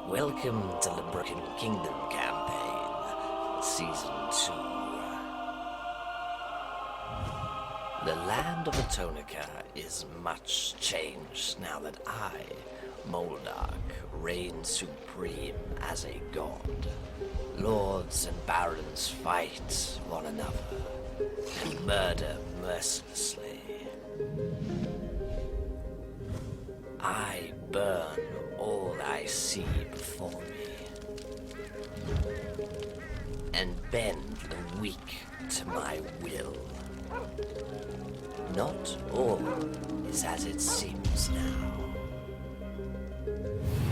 Welcome to the Broken Kingdom campaign, Season 2. The land of Atonica is much changed now that I, Moldark, reign supreme as a god. Lords and barons fight one another and murder mercilessly. I burn all I see before me, and bend the weak to my will. Not all is as it seems now.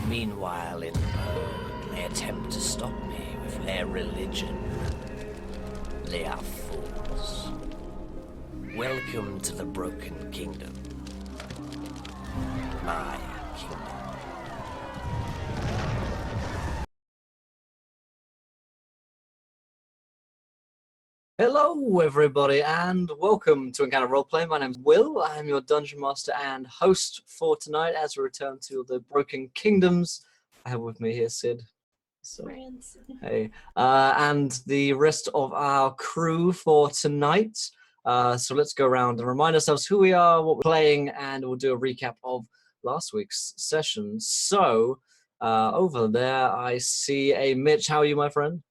Meanwhile, in Berg, they attempt to stop me with their religion. They are fools. Welcome to the Broken Kingdom. My kingdom. Hello everybody and welcome to Encounter Roleplay. My name's Will, I am your Dungeon Master and host for tonight as we return to the Broken Kingdoms. I have with me here Sid. So, hey. And the rest of our crew for tonight. So let's go around and remind ourselves who we are, what we're playing, and we'll do a recap of last week's session. So, over there I see a Mitch. How are you, my friend?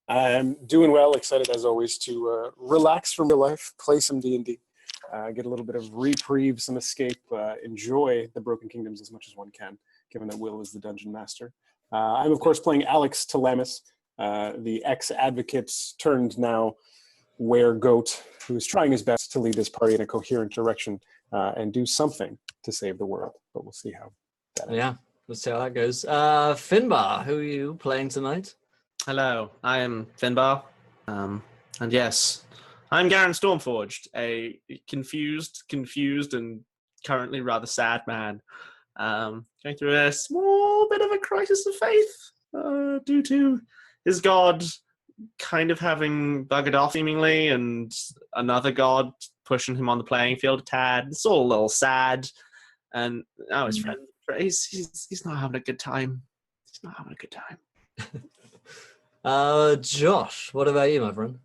I'm doing well, excited as always to relax from real life, play some D&D, get a little bit of reprieve, some escape, enjoy the Broken Kingdoms as much as one can, given that Will is the Dungeon Master. I'm, of course, playing Alex Telemus, the ex-advocate turned now were-goat, who is trying his best to lead this party in a coherent direction and do something to save the world, but we'll see how that ends. Yeah, let's see how that goes. Finbar, who are you playing tonight? Hello, I am Finbar, and yes, I'm Garen Stormforged, a confused, and currently rather sad man, going through a small bit of a crisis of faith due to his god kind of having buggered off seemingly, and another god pushing him on the playing field a tad. It's all a little sad, and now his friend, he's not having a good time. He's not having a good time. Josh, what about you, my friend?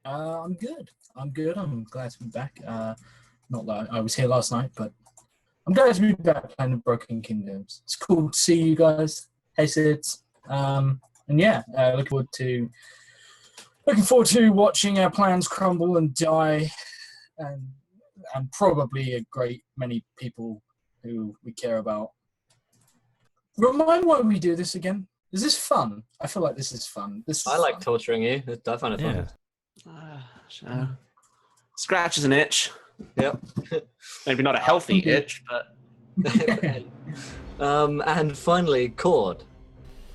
I'm good. I'm glad to be back. Not that I was here last night, but I'm glad to be back playing the Broken Kingdoms. It's cool to see you guys. Hey, Sid. And yeah, looking forward to watching our plans crumble and die, and probably a great many people who we care about. Remind why we do this again. Is this fun? I feel like this is fun. I like torturing you. I find it fun. So, scratch is an itch. Yep. Maybe not a healthy itch, but... And finally, Cord.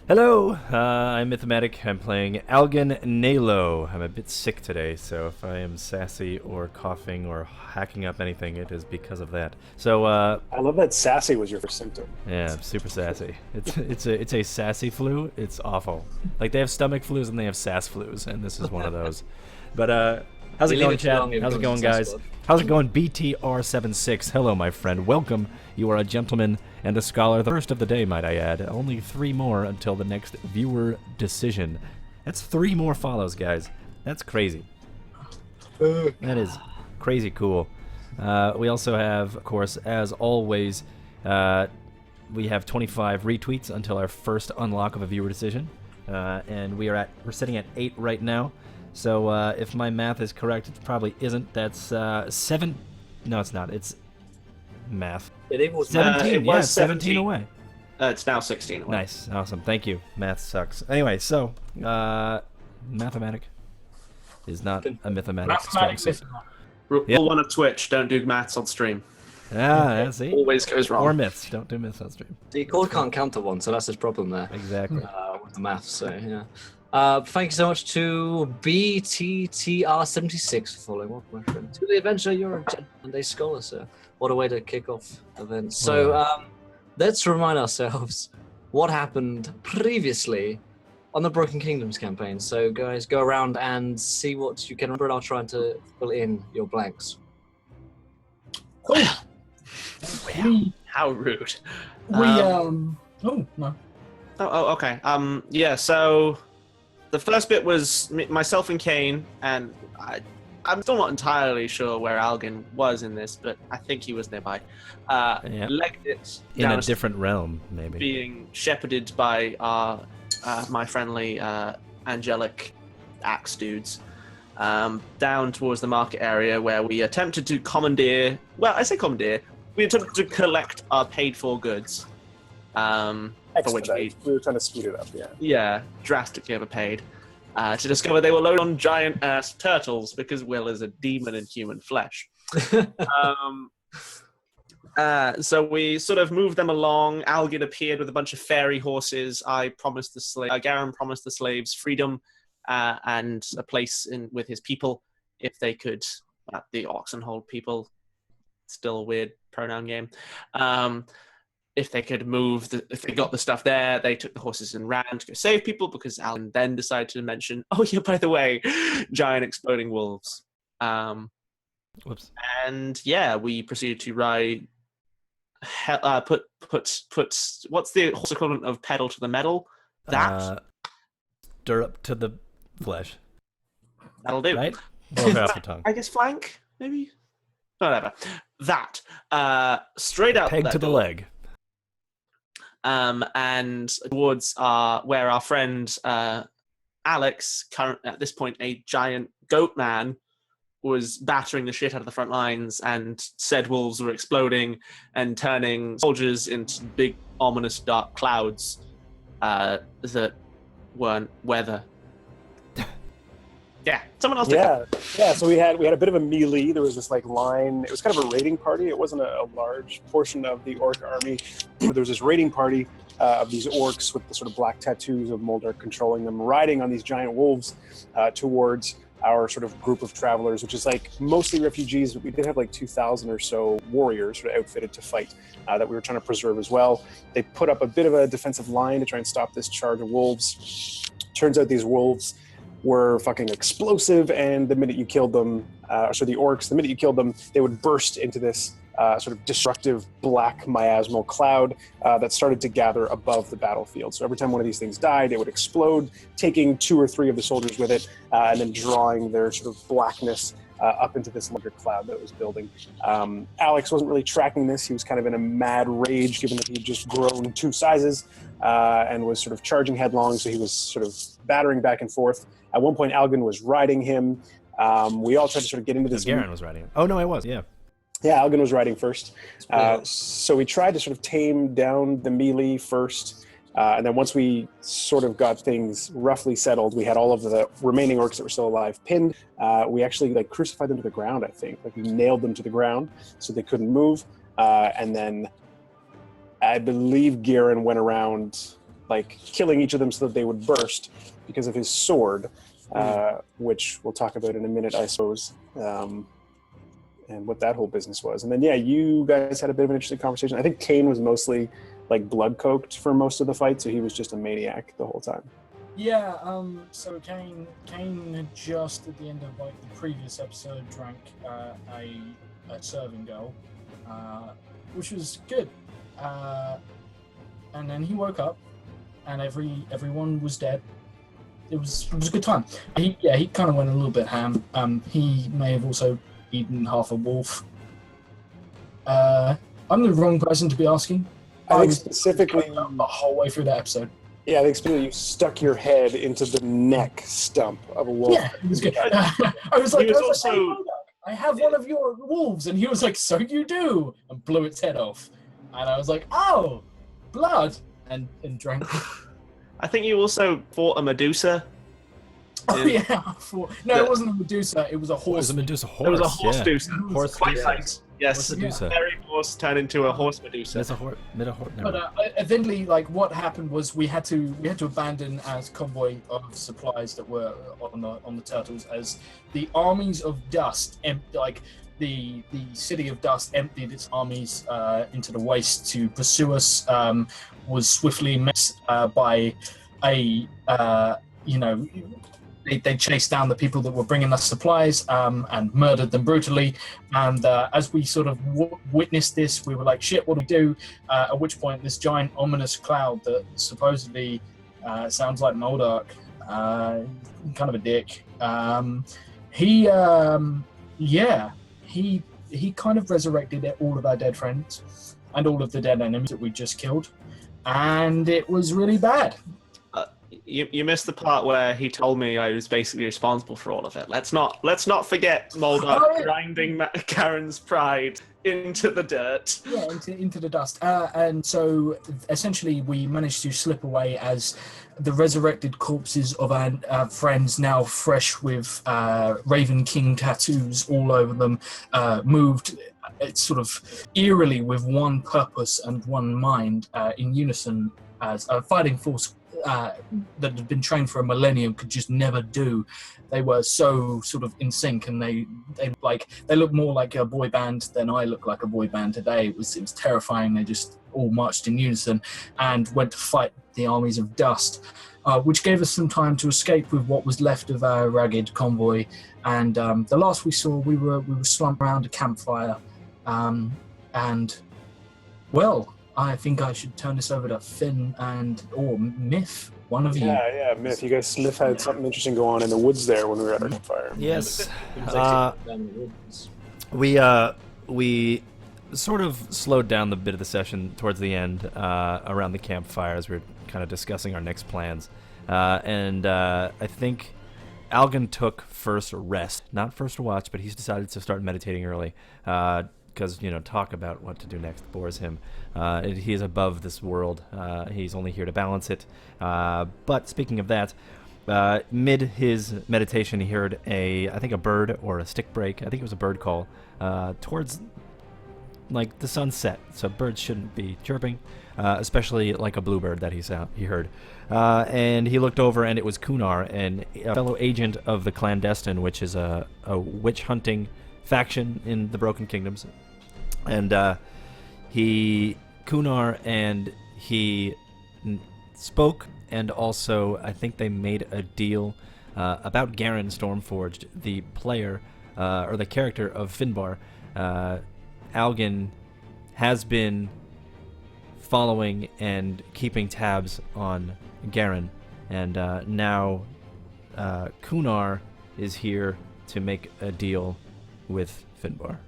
Hello, I'm Mythomatic. I'm playing Algan Nalo. I'm a bit sick today, so if I am sassy or coughing or hacking up anything, it is because of that. So, I love that sassy was your first symptom. yeah, I'm super sassy. It's a sassy flu. It's awful. Like, they have stomach flus and they have sass flus, and this is one of those. But, how's it going, chat? How's it going, guys? How's it going, BTR76? Hello, my friend. Welcome. You are a gentleman and a scholar. The first of the day, might I add. Only 3 more until the next viewer decision. That's 3 more follows, guys. That's crazy. That is crazy cool. We also have, of course, as always, we have 25 retweets until our first unlock of a viewer decision. And we're sitting at 8 right now. So if my math is correct, it probably isn't. That's 7. No, it's not. It's math. It was 17. It Yeah, was 17 away. It's now 16 away. Nice. Awesome. Thank you. Math sucks. Anyway, so Mathematic is not a mathematics strong suit. Rule 1 of Twitch, don't do maths on stream. Ah, see? Always goes wrong. Or myths. Don't do myths on stream. The Cord can't counter one, so that's his problem there. Exactly. With the maths, so yeah. Thank you so much to BTTR76 for following. Welcome, my friend. To the adventure, you're a gentleman and a scholar, sir. What a way to kick off events. So let's remind ourselves what happened previously on the Broken Kingdoms campaign. So guys, go around and see what you can remember, and I'll try to fill in your blanks. Cool. How rude. Oh no. Okay. Yeah. So the first bit was myself and Kane, and I'm still not entirely sure where Algin was in this, but I think he was nearby. Legged it in a different realm, maybe. Being shepherded by my friendly angelic axe dudes down towards the market area, where we attempted to commandeer. Well, I say commandeer. We attempted to collect our paid-for goods. For which we were trying to speed it up, yeah. Yeah, drastically overpaid. To discover they were loaded on giant-ass turtles, because Will is a demon in human flesh. So we sort of moved them along. Algin appeared with a bunch of fairy horses. Garen promised the slaves freedom and a place with his people if they could. The Oxenhold people, still a weird pronoun game. If they could move, if they got the stuff there, they took the horses and ran to go save people, because Alan then decided to mention, oh yeah, by the way, giant exploding wolves. Whoops. And yeah, we proceeded to ride, put what's the horse equivalent of pedal to the metal? That? Stirrup to the flesh. That'll do. Right? Or off your tongue. I guess flank, maybe? Whatever. That. Straight out Peg to the leg. And towards where our friend Alex, at this point a giant goat man, was battering the shit out of the front lines, and said wolves were exploding and turning soldiers into big, ominous, dark clouds that weren't weather. Yeah, someone else. Yeah. So we had a bit of a melee. There was this line. It was kind of a raiding party. It wasn't a large portion of the orc army. There was this raiding party of these orcs with the sort of black tattoos of Moldar controlling them, riding on these giant wolves towards our sort of group of travelers, which is mostly refugees, but we did have 2,000 or so warriors sort of outfitted to fight that we were trying to preserve as well. They put up a bit of a defensive line to try and stop this charge of wolves. Turns out these wolves were fucking explosive, and the minute you killed them, the orcs, the minute you killed them, they would burst into this sort of destructive black miasmal cloud that started to gather above the battlefield. So every time one of these things died, it would explode, taking 2 or 3 of the soldiers with it, and then drawing their sort of blackness up into this larger cloud that was building. Alex wasn't really tracking this. He was kind of in a mad rage, given that he'd just grown 2 sizes and was sort of charging headlong, so he was sort of battering back and forth. At one point, Algin was riding him. We all tried to sort of get into this. Garen was riding him. Oh, no, I was, yeah. Yeah, Algin was riding first. So we tried to sort of tame down the melee first. And then once we sort of got things roughly settled, we had all of the remaining orcs that were still alive pinned. We actually crucified them to the ground, I think. We nailed them to the ground so they couldn't move. And then I believe Garen went around killing each of them so that they would burst because of his sword, which we'll talk about in a minute, I suppose, and what that whole business was. And then, yeah, you guys had a bit of an interesting conversation. I think Kane was mostly blood-coked for most of the fight, so he was just a maniac the whole time. Yeah, so Kane had just, at the end of the previous episode, drank a serving girl, which was good. And then he woke up, and everyone was dead. It was a good time. He kind of went a little bit ham. He may have also eaten half a wolf. I'm the wrong person to be asking. I think specifically the whole way through that episode. Yeah, I think specifically you stuck your head into the neck stump of a wolf. Yeah, it was good. I was like, I have one of your wolves, and he was like, so you do, and blew its head off. And I was like, oh, blood, and drank. I think you also fought a Medusa. Oh yeah, it wasn't a Medusa. It was a horse. It was a Medusa horse. It was a horse Medusa. Horse quite Medusa. nice. Yes, Horse Medusa. Very horse turned into a horse Medusa. It's a horse. But eventually, what happened was we had to abandon as convoy of supplies that were on the turtles, as the armies of dust, the city of dust emptied its armies into the waste to pursue us. Was swiftly met by a they chased down the people that were bringing us supplies and murdered them brutally. And as we sort of witnessed this, we were like, shit, what do we do? At which point, this giant ominous cloud that supposedly sounds like Moldark, kind of a dick, he kind of resurrected all of our dead friends and all of the dead enemies that we just killed. And it was really bad. You missed the part where he told me I was basically responsible for all of it. Let's not forget Moldark grinding Garen's pride into the dirt. Yeah, into the dust. And so essentially we managed to slip away as the resurrected corpses of our friends, now fresh with Raven King tattoos all over them, moved sort of eerily with one purpose and one mind, in unison, as a fighting force that had been trained for a millennium could just never do. They were so sort of in sync, and they look more like a boy band than I look like a boy band today. It was terrifying. They just all marched in unison and went to fight the armies of dust, which gave us some time to escape with what was left of our ragged convoy. And the last we saw, we were slumped around a campfire, and well, I think I should turn this over to Finn or Myth, one of you. Yeah, Myth. You guys, Smith had something interesting go on in the woods there when we were at our campfire. Yes. We sort of slowed down the bit of the session towards the end around the campfire as we were kind of discussing our next plans. And I think Algan took first rest. Not first watch, but he's decided to start meditating early. Because, talk about what to do next bores him. He is above this world. He's only here to balance it. But speaking of that, mid his meditation, he heard I think a bird or a stick break. I think it was a bird call towards like the sunset. So birds shouldn't be chirping, especially like a bluebird that he heard. And he looked over, and it was Kunnar, a fellow agent of the Clandestine, which is a witch hunting faction in the Broken Kingdoms. And Kunnar and he spoke, and also I think they made a deal about Garen Stormforged, the player or the character of Finbar. Algan has been following and keeping tabs on Garen, and now Kunnar is here to make a deal with Finbar.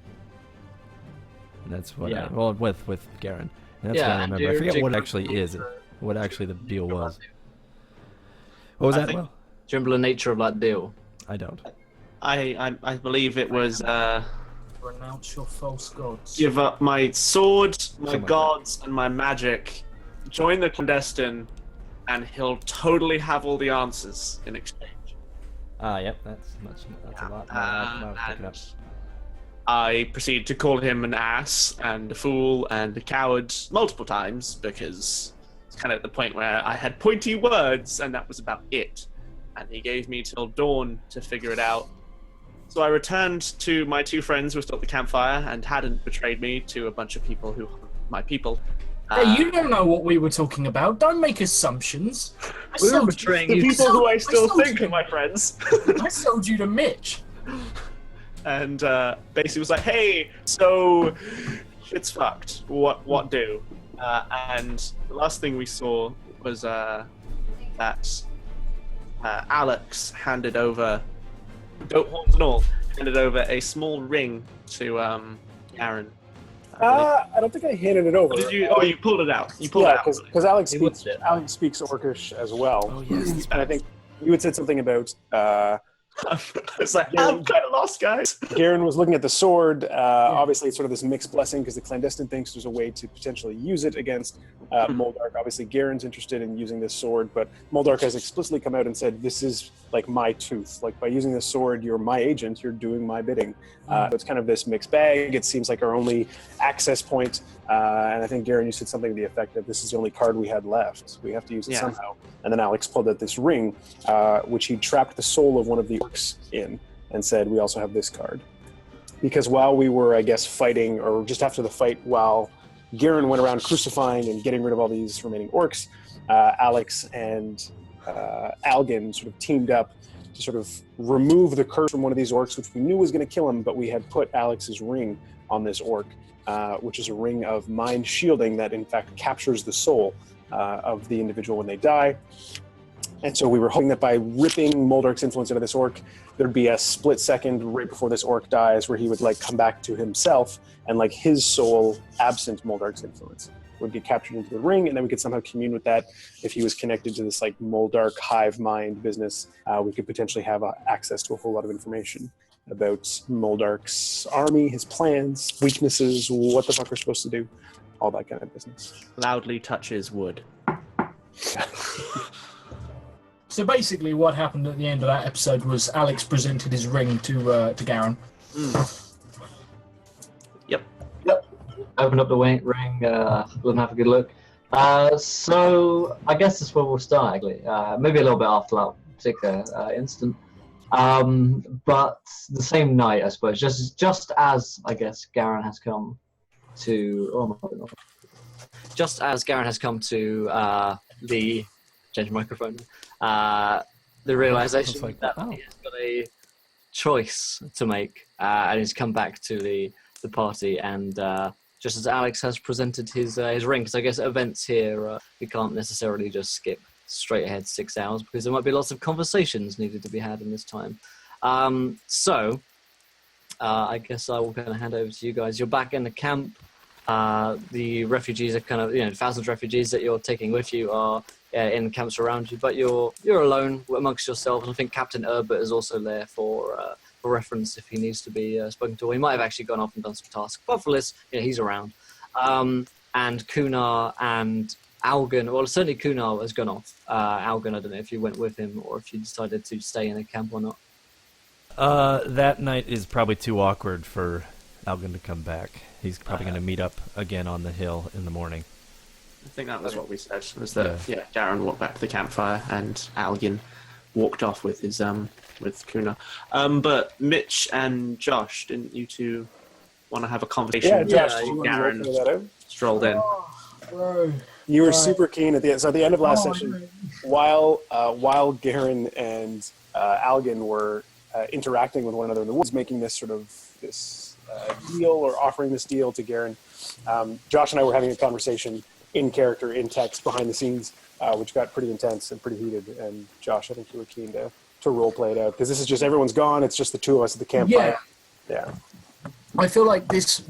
And that's what with Garen. And that's what I remember. I forget what actually is what actually the deal was. What was that? Will? Do you remember the nature of that deal? I don't. I believe it was Renounce your false gods. give up my sword, my gods, and my magic, join the Clandestine, and he'll totally have all the answers in exchange. Yep, that's a lot. And I proceeded to call him an ass and a fool and a coward multiple times, because it's kind of at the point where I had pointy words and that was about it. And he gave me till dawn to figure it out. So I returned to my two friends who were still at the campfire and hadn't betrayed me to a bunch of people who my people. Hey, you don't know what we were talking about. Don't make assumptions. We were betraying the you. people who I still think are my friends. I sold you to Mitch. And basically was like, hey, so shit's fucked. What do? And the last thing we saw was that Alex handed over, goat horns and all, handed over a small ring to Garen. I don't think I handed it over. Did you? Oh, you pulled it out. You pulled it out. Because Alex speaks Orcish as well. Oh yes. And I think you had said something about It's like, I'm kind of lost, guys. Garen was looking at the sword. Obviously, it's sort of this mixed blessing because the Clandestine thinks there's a way to potentially use it against Moldark. Obviously, Garen's interested in using this sword, but Moldark has explicitly come out and said, this is like my tooth. Like, by using this sword, you're my agent, you're doing my bidding. So it's kind of this mixed bag. It seems like our only access point. And I think, Garen, you said something to the effect of, this is the only card we had left. We have to use it somehow. And then Alex pulled out this ring, which he trapped the soul of one of the orcs in, and said, we also have this card. Because while we were, I guess, fighting, or just after the fight, while Garen went around crucifying and getting rid of all these remaining orcs, Alex and Algan sort of teamed up to sort of remove the curse from one of these orcs, which we knew was going to kill him, but we had put Alex's ring on this orc, which is a ring of mind shielding that in fact captures the soul of the individual when they die. And so we were hoping that by ripping Moldark's influence into this orc, there'd be a split second right before this orc dies where he would like come back to himself, and like his soul, absent Moldark's influence, would get captured into the ring, and then we could somehow commune with that. If he was connected to this like Moldark hive mind business, we could potentially have access to a whole lot of information about Moldark's army, his plans, weaknesses, what the fuck we're supposed to do, all that kind of business. Loudly touches wood. So basically, what happened at the end of that episode was Alex presented his ring to Garen. Yep. Open up the ring, let them have a good look. So I guess that's where we'll start, actually. Maybe a little bit after that particular incident. But the same night, I suppose, just as, I guess, Garen has come to... Oh my God. Just as Garen has come to the... Change the microphone. The realization that he has got a choice to make, and he's come back to the party, and just as Alex has presented his ring, because I guess at events here we can't necessarily just skip straight ahead 6 hours because there might be lots of conversations needed to be had in this time. So I guess I will kind of hand over to you guys. You're back in the camp. The refugees are kind of, thousands of refugees that you're taking with you are in camps around you, but you're alone amongst yourselves. I think Captain Herbert is also there for reference if he needs to be spoken to. Or he might have actually gone off and done some tasks, but for this, he's around. And Kunnar and Algan, well, certainly Kunnar has gone off. Algan, I don't know if you went with him or if you decided to stay in the camp or not. That night is probably too awkward for Algan to come back. He's probably going to meet up again on the hill in the morning. I think that was what we said, was that, Garen walked back to the campfire and Algan walked off with his, with Kunnar. But Mitch and Josh, didn't you two want to have a conversation? Yeah, Josh, did you want to Garen roll that out? strolled in. Bro. You were super keen at the end. So at the end of last session, while Garen and Algan were interacting with one another in the woods, making this sort of deal or offering this deal to Garen, Josh and I were having a conversation in character, in text, behind the scenes, which got pretty intense and pretty heated. And Josh, I think you were keen to role play it out because this is just everyone's gone. It's just the two of us at the campfire. Yeah. I feel like this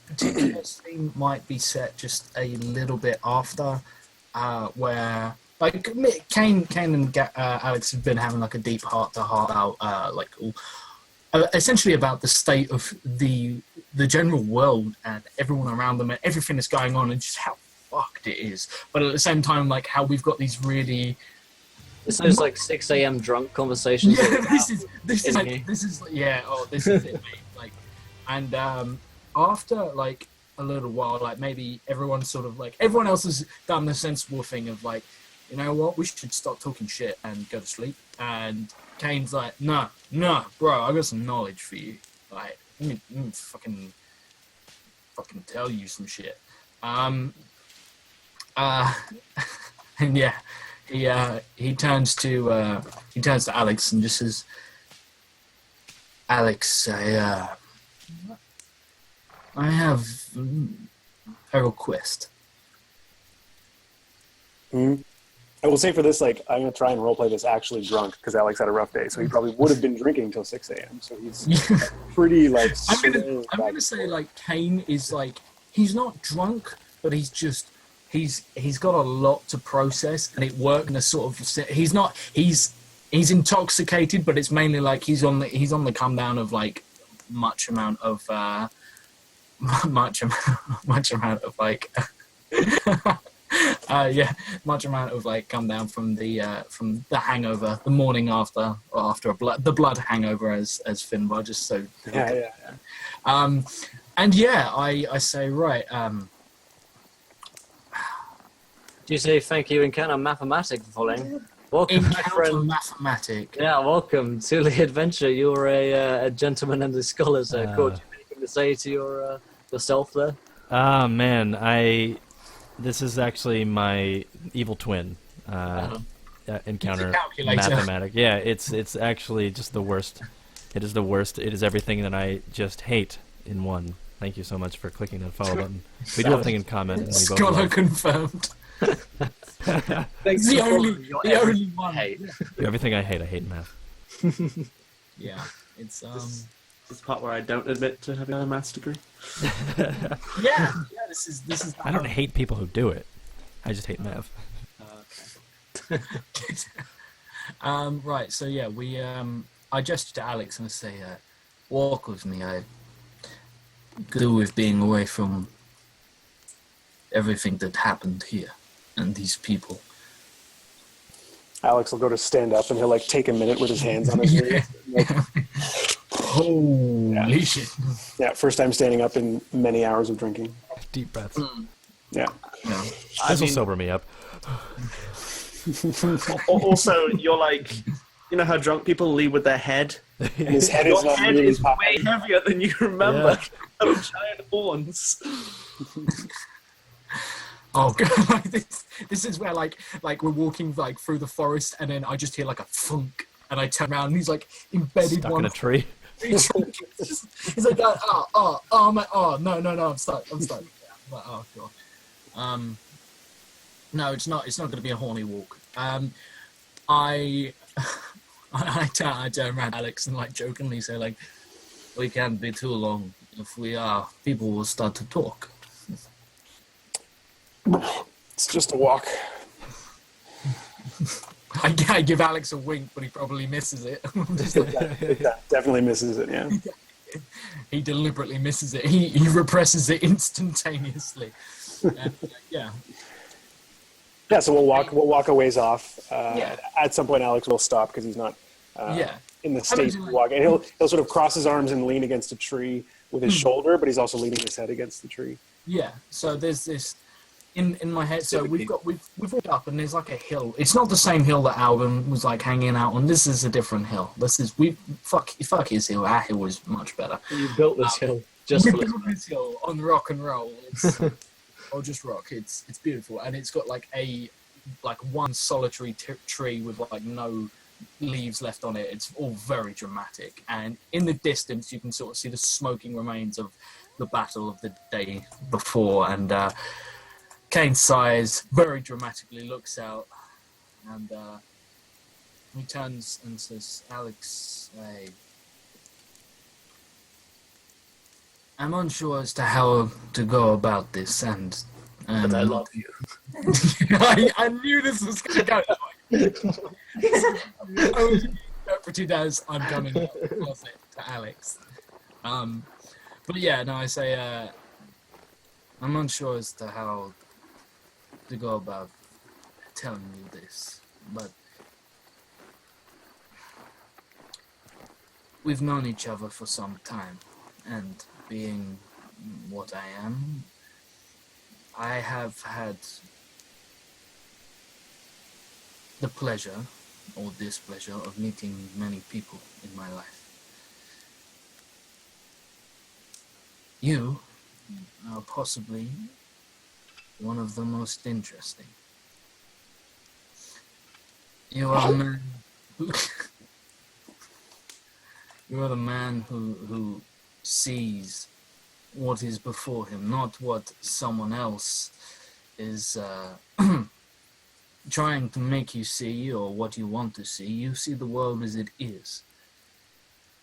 particular scene might be set just a little bit after, where like Kane and Alex have been having like a deep heart-to-heart about essentially about the state of the general world and everyone around them and everything that's going on and just how fucked it is. But at the same time, like how we've got these really. It's those like 6 a.m. drunk conversations. Yeah, this is it, mate. Like, and after like a little while, like maybe everyone else has done the sensible thing of like, you know what, we should stop talking shit and go to sleep. And Kane's like, nah, bro, I got some knowledge for you. Like, let me fucking tell you some shit. And yeah, he turns to Alex and just says, Alex, I have a request. I will say for this, like, I'm going to try and roleplay this actually drunk because Alex had a rough day, so he probably would have been drinking until 6 a.m. So he's pretty, like... I'm gonna say, like, Kane is, like, he's not drunk, but he's got a lot to process, and it worked in a sort of... He's intoxicated, but it's mainly, like, he's on the come down of, like, much amount of, like... much amount of like come down from the hangover, the morning after, or after the blood hangover, as Finbar just so. Yeah. And yeah, I say right. Do you say thank you Encounter Mathematic for following? Welcome, my friend. Mathematic. Yeah, welcome to the adventure. You're a gentleman and a scholar, so cool. Do you have anything to say to yourself there? Man, this is actually my evil twin. encounter calculator. mathematics. Yeah, it's actually just the worst. It is the worst. It is everything that I just hate in one. Thank you so much for clicking that follow button. We do have a thing in common. And we both Scholar love. confirmed. Thanks The for only- following your the only everything one. I hate. Everything I hate math. Yeah, it's This is the part where I don't admit to having a maths degree. yeah. This is. I don't hate people who do it. I just hate math. Right. So yeah, I gesture to Alex and I say, "Walk with me. I could do with being away from everything that happened here and these people." Alex will go to stand up and he'll like take a minute with his hands on his knees. Like, Holy shit! yeah, first time standing up in many hours of drinking. Deep breaths. Yeah. Yeah. This will sober me up. Also, you're like, you know how drunk people leave with their head? And his head is Your not head really is way heavier than you remember. Yeah. Oh, giant horns. Oh god! Like this is where like we're walking like through the forest, and then I just hear like a thunk, and I turn around, and he's like embedded Stuck one. in a tree. He's like, no, I'm stuck. I'm like, oh god. No, it's not going to be a horny walk. I turn around Alex and like jokingly say like, we can't be too long. If we are, people will start to talk. It's just a walk. I give Alex a wink, but he probably misses it. Just like, That definitely misses it, yeah. he deliberately misses it. He represses it instantaneously. And, yeah. Yeah, so we'll walk a ways off. Yeah. At some point, Alex will stop because he's not Yeah. in the state to walk. And he'll sort of cross his arms and lean against a tree with his shoulder, but he's also leaning his head against the tree. Yeah. So there's this in my head. So we've walked up, and there's like a hill. It's not the same hill that Alvin was like hanging out on. This is a different hill. This is fuck his hill. Our hill was much better. You built this hill just We for built this hill on rock and roll. It's, or just rock. It's beautiful, and it's got like one solitary tree with like no leaves left on it. It's all very dramatic, and in the distance you can sort of see the smoking remains of the battle of the day before. And Kane sighs very dramatically, looks out, and he turns and says, "Alex, I'm unsure as to how to go about this, and But I love you. I knew this was going to go that way. I was interpreted as I'm coming out of the closet to Alex. But yeah, no, I say I'm unsure as to how to go about telling you this, but we've known each other for some time, and being what I am, I have had the pleasure or displeasure of meeting many people in my life. You are possibly one of the most interesting. You are a man who you are the man who sees what is before him, not what someone else is trying to make you see or what you want to see. You see the world as it is,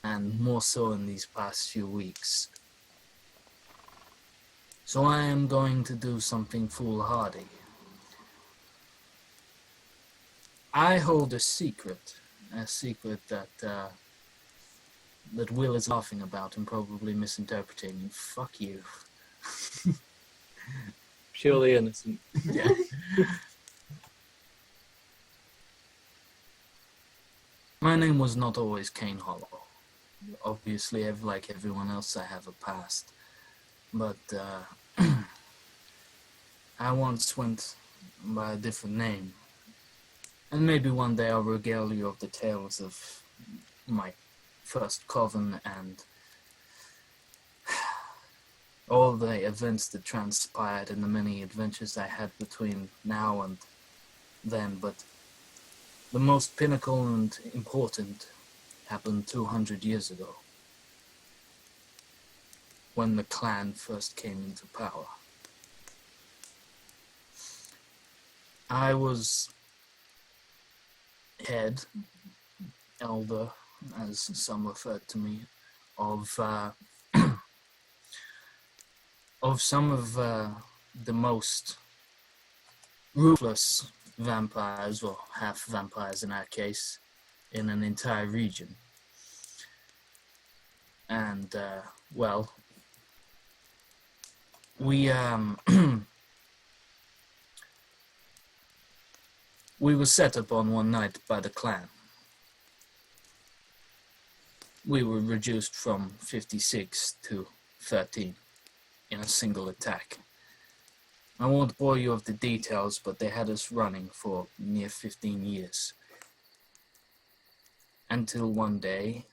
and more so in these past few weeks. So I am going to do something foolhardy. I hold a secret that that Will is laughing about and probably misinterpreting. And fuck you. Purely innocent. Yeah. My name was not always Kane Hollow. Obviously, like everyone else, I have a past. But I once went by a different name. And maybe one day I'll regale you of the tales of my first coven and all the events that transpired and the many adventures I had between now and then. But The most pinnacle and important happened 200 years ago, when the clan first came into power. I was head, elder, as some referred to me, of of some of the most ruthless vampires, or half vampires in our case, in an entire region. And, well, we, we were set upon one night by the clan. We were reduced from 56 to 13 in a single attack. I won't bore you of the details, but they had us running for near 15 years. Until one day,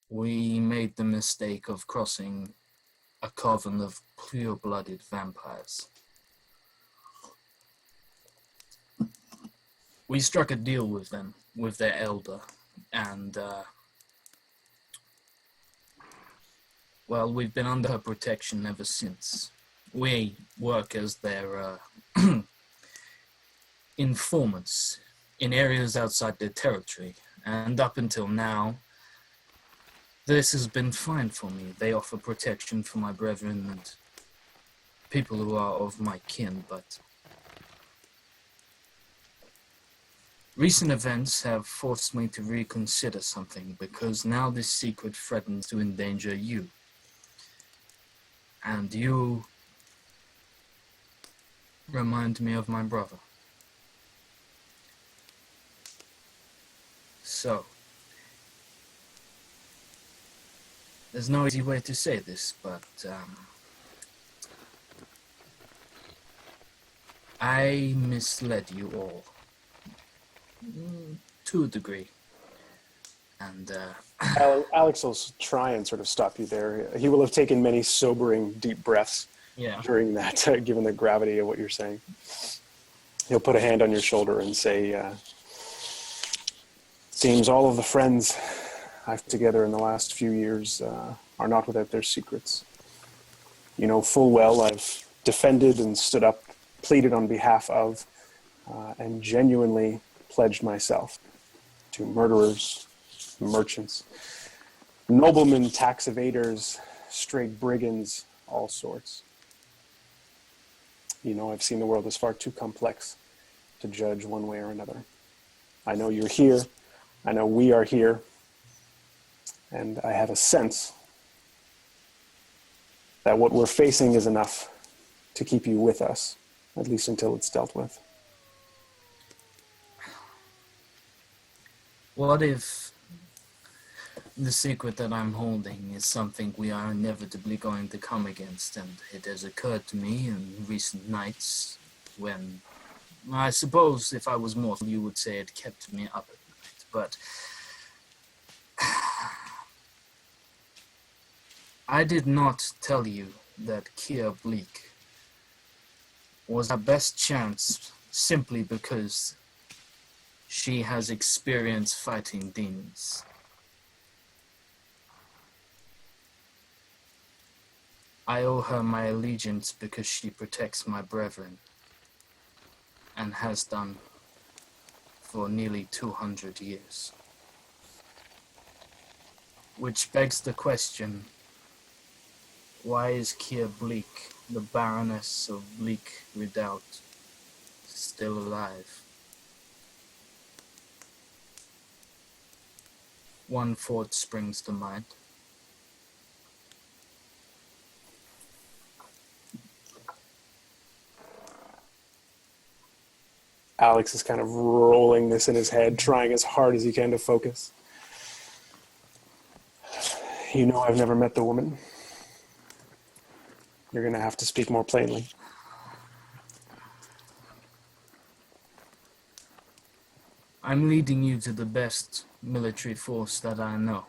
we made the mistake of crossing a coven of pure-blooded vampires. We struck a deal with them, with their elder, and, well, we've been under her protection ever since. We work as their informants in areas outside their territory, and up until now, this has been fine for me. They offer protection for my brethren and people who are of my kin, but recent events have forced me to reconsider something, because now this secret threatens to endanger you. And you remind me of my brother. So, there's no easy way to say this, but I misled you all. To a degree. And Alex will try and sort of stop you there. He will have taken many sobering, deep breaths during that, given the gravity of what you're saying. He'll put a hand on your shoulder and say, seems all of the friends I've together in the last few years are not without their secrets. You know full well I've defended and stood up, pleaded on behalf of, and genuinely pledged myself to murderers, merchants, noblemen, tax evaders, straight brigands, all sorts. You know, I've seen the world as far too complex to judge one way or another. I know you're here. I know we are here. And I have a sense that what we're facing is enough to keep you with us, at least until it's dealt with. What if the secret that I'm holding is something we are inevitably going to come against? And it has occurred to me in recent nights when, I suppose if I was mortal, you would say it kept me up at night. But I did not tell you that Kia Bleak was our best chance simply because she has experience fighting demons. I owe her my allegiance because she protects my brethren, and has done for nearly 200 years. Which begs the question, why is Kia Bleak, the Baroness of Bleak Redoubt, still alive? One thought springs to mind. Alex is kind of rolling this in his head, trying as hard as he can to focus. You know I've never met the woman. You're going to have to speak more plainly. I'm leading you to the best military force that I know.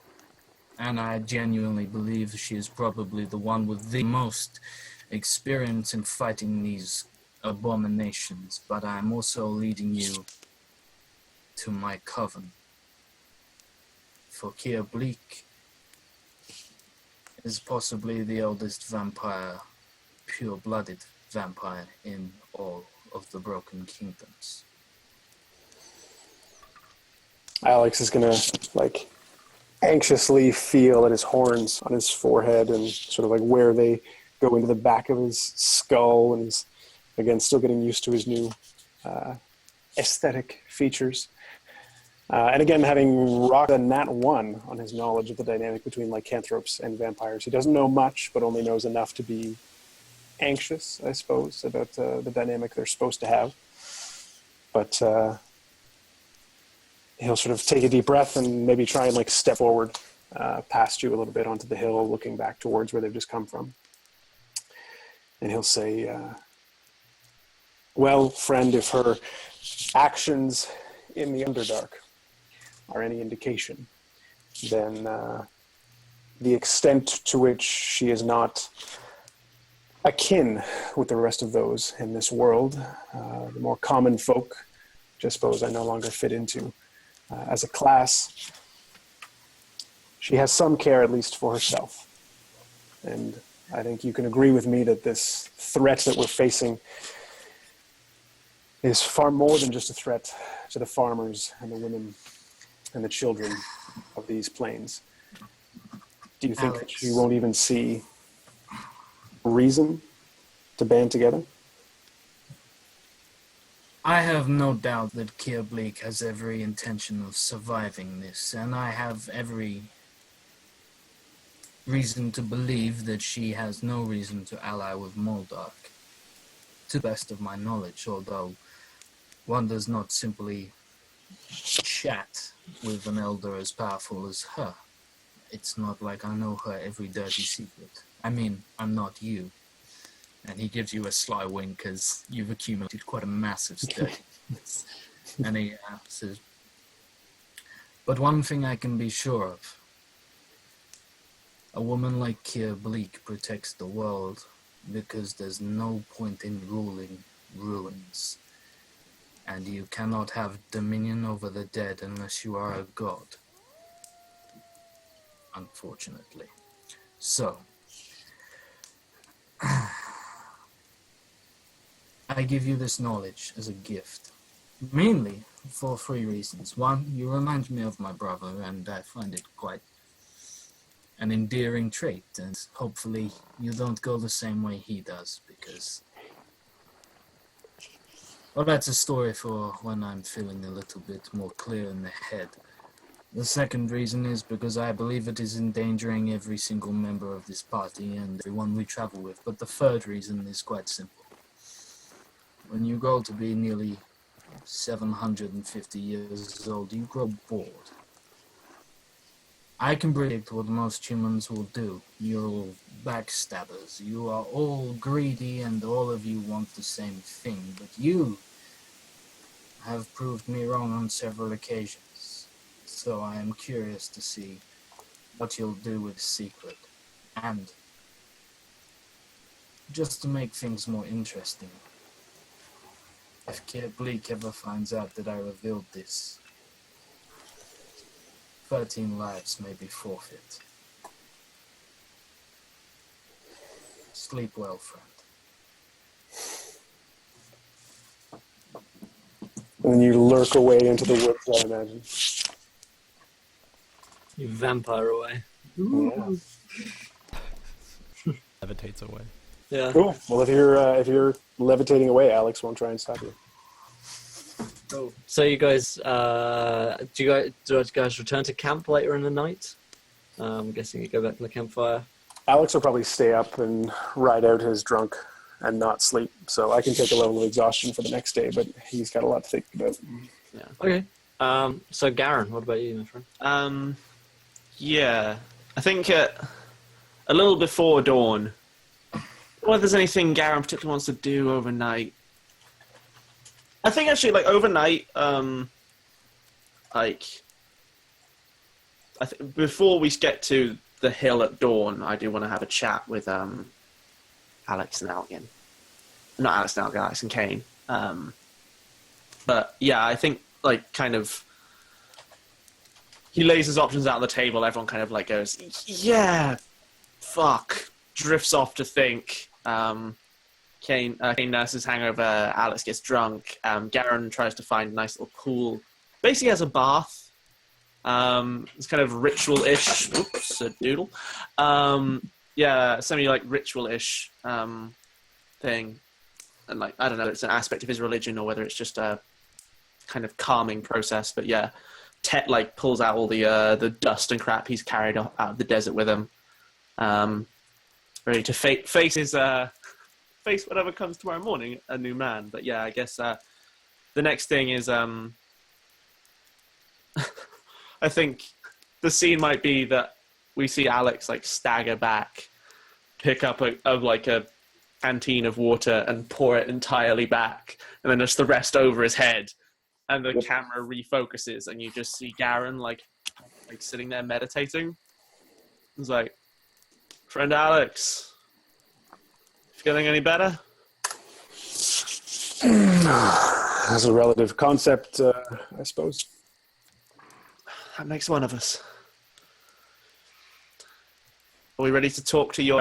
And I genuinely believe she is probably the one with the most experience in fighting these abominations. But I'm also leading you to my coven. For Kia Bleak is possibly the oldest vampire, pure-blooded vampire in all of the Broken Kingdoms. Alex is gonna anxiously feel at his horns on his forehead and sort of where they go into the back of his skull, and he's again still getting used to his new aesthetic features. And again, having rocked a nat 1 on his knowledge of the dynamic between lycanthropes and vampires. He doesn't know much, but only knows enough to be anxious, I suppose, about the dynamic they're supposed to have. But he'll sort of take a deep breath and maybe try and step forward past you a little bit onto the hill, looking back towards where they've just come from. And he'll say, well, friend, if her actions in the Underdark are any indication, then the extent to which she is not akin with the rest of those in this world, the more common folk, which I suppose I no longer fit into as a class, she has some care at least for herself. And I think you can agree with me that this threat that we're facing is far more than just a threat to the farmers and the women and the children of these plains. Do you think that she won't even see reason to band together? I have no doubt that Kia Bleak has every intention of surviving this, and I have every reason to believe that she has no reason to ally with Moldark, to the best of my knowledge, although one does not simply chat with an elder as powerful as her. It's not like I know her every dirty secret. I mean, I'm not you. And he gives you a sly wink as you've accumulated quite a massive stake. And he says, but one thing I can be sure of. A woman like Kia Bleak protects the world because there's no point in ruling ruins. And you cannot have dominion over the dead unless you are a god. Unfortunately. So, I give you this knowledge as a gift. Mainly for 3 reasons. 1, you remind me of my brother, and I find it quite an endearing trait, and hopefully you don't go the same way he does, because, well, that's a story for when I'm feeling a little bit more clear in the head. The second reason is because I believe it is endangering every single member of this party and everyone we travel with. But the third reason is quite simple. When you grow to be nearly 750 years old, you grow bored. I can predict what most humans will do. You're all backstabbers. You are all greedy and all of you want the same thing. But you have proved me wrong on several occasions. So I am curious to see what you'll do with Secret. And just to make things more interesting, if Kia Bleak ever finds out that I revealed this, 13 lives may be forfeit. Sleep well, friend. And then you lurk away into the woods, I imagine. You vampire away. Yeah. Levitates away. Yeah. Cool. Well, if you're levitating away, Alex won't try and stop you. Cool. So you guys, do you guys return to camp later in the night? I'm guessing you go back to the campfire. Alex will probably stay up and ride out his drunk and not sleep. So I can take a level of exhaustion for the next day, but he's got a lot to think about. Yeah. Okay. So Garen, what about you, my friend? Yeah, I think a little before dawn. Whether there's anything Garen particularly wants to do overnight. I think actually, like overnight, before we get to the hill at dawn, I do want to have a chat with Alex and Algan. Not Alex and Algan, Alex and Kane. But yeah, I think like kind of he lays his options out on the table. Everyone kind of like goes, yeah, fuck. Drifts off to think. Kane nurses hangover. Alex gets drunk. Garen tries to find a nice little pool. Basically has a bath. It's kind of ritual-ish. Oops, a doodle. Yeah, semi like ritual-ish thing. And like, I don't know, it's an aspect of his religion or whether it's just a kind of calming process. But yeah, Tet like pulls out all the dust and crap he's carried out of the desert with him. Ready to face his face whatever comes tomorrow morning, a new man. But yeah, I guess the next thing is I think the scene might be that we see Alex like stagger back, pick up a canteen of water and pour it entirely back, and then just the rest over his head, and the camera refocuses, and you just see Garen like sitting there meditating. It's like, friend Alex, feeling any better? That's a relative concept, I suppose. That makes one of us. Are we ready to talk to your...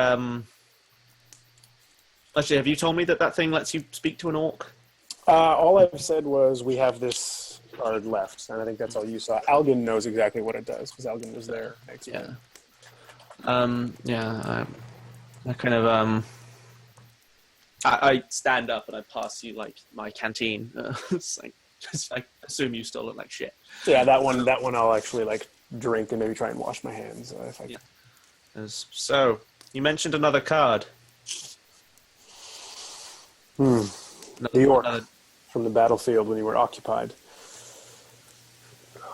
Actually, have you told me that thing lets you speak to an orc? All I've said was we have this card left, and I think that's all you saw. Algin knows exactly what it does, because Algin was there. Yeah. I kind of... I stand up and I pass you like my canteen. It's like, I assume you still look like shit. Yeah, that one I'll actually like drink and maybe try and wash my hands if I can. So you mentioned another card. The orc from the battlefield when you were occupied.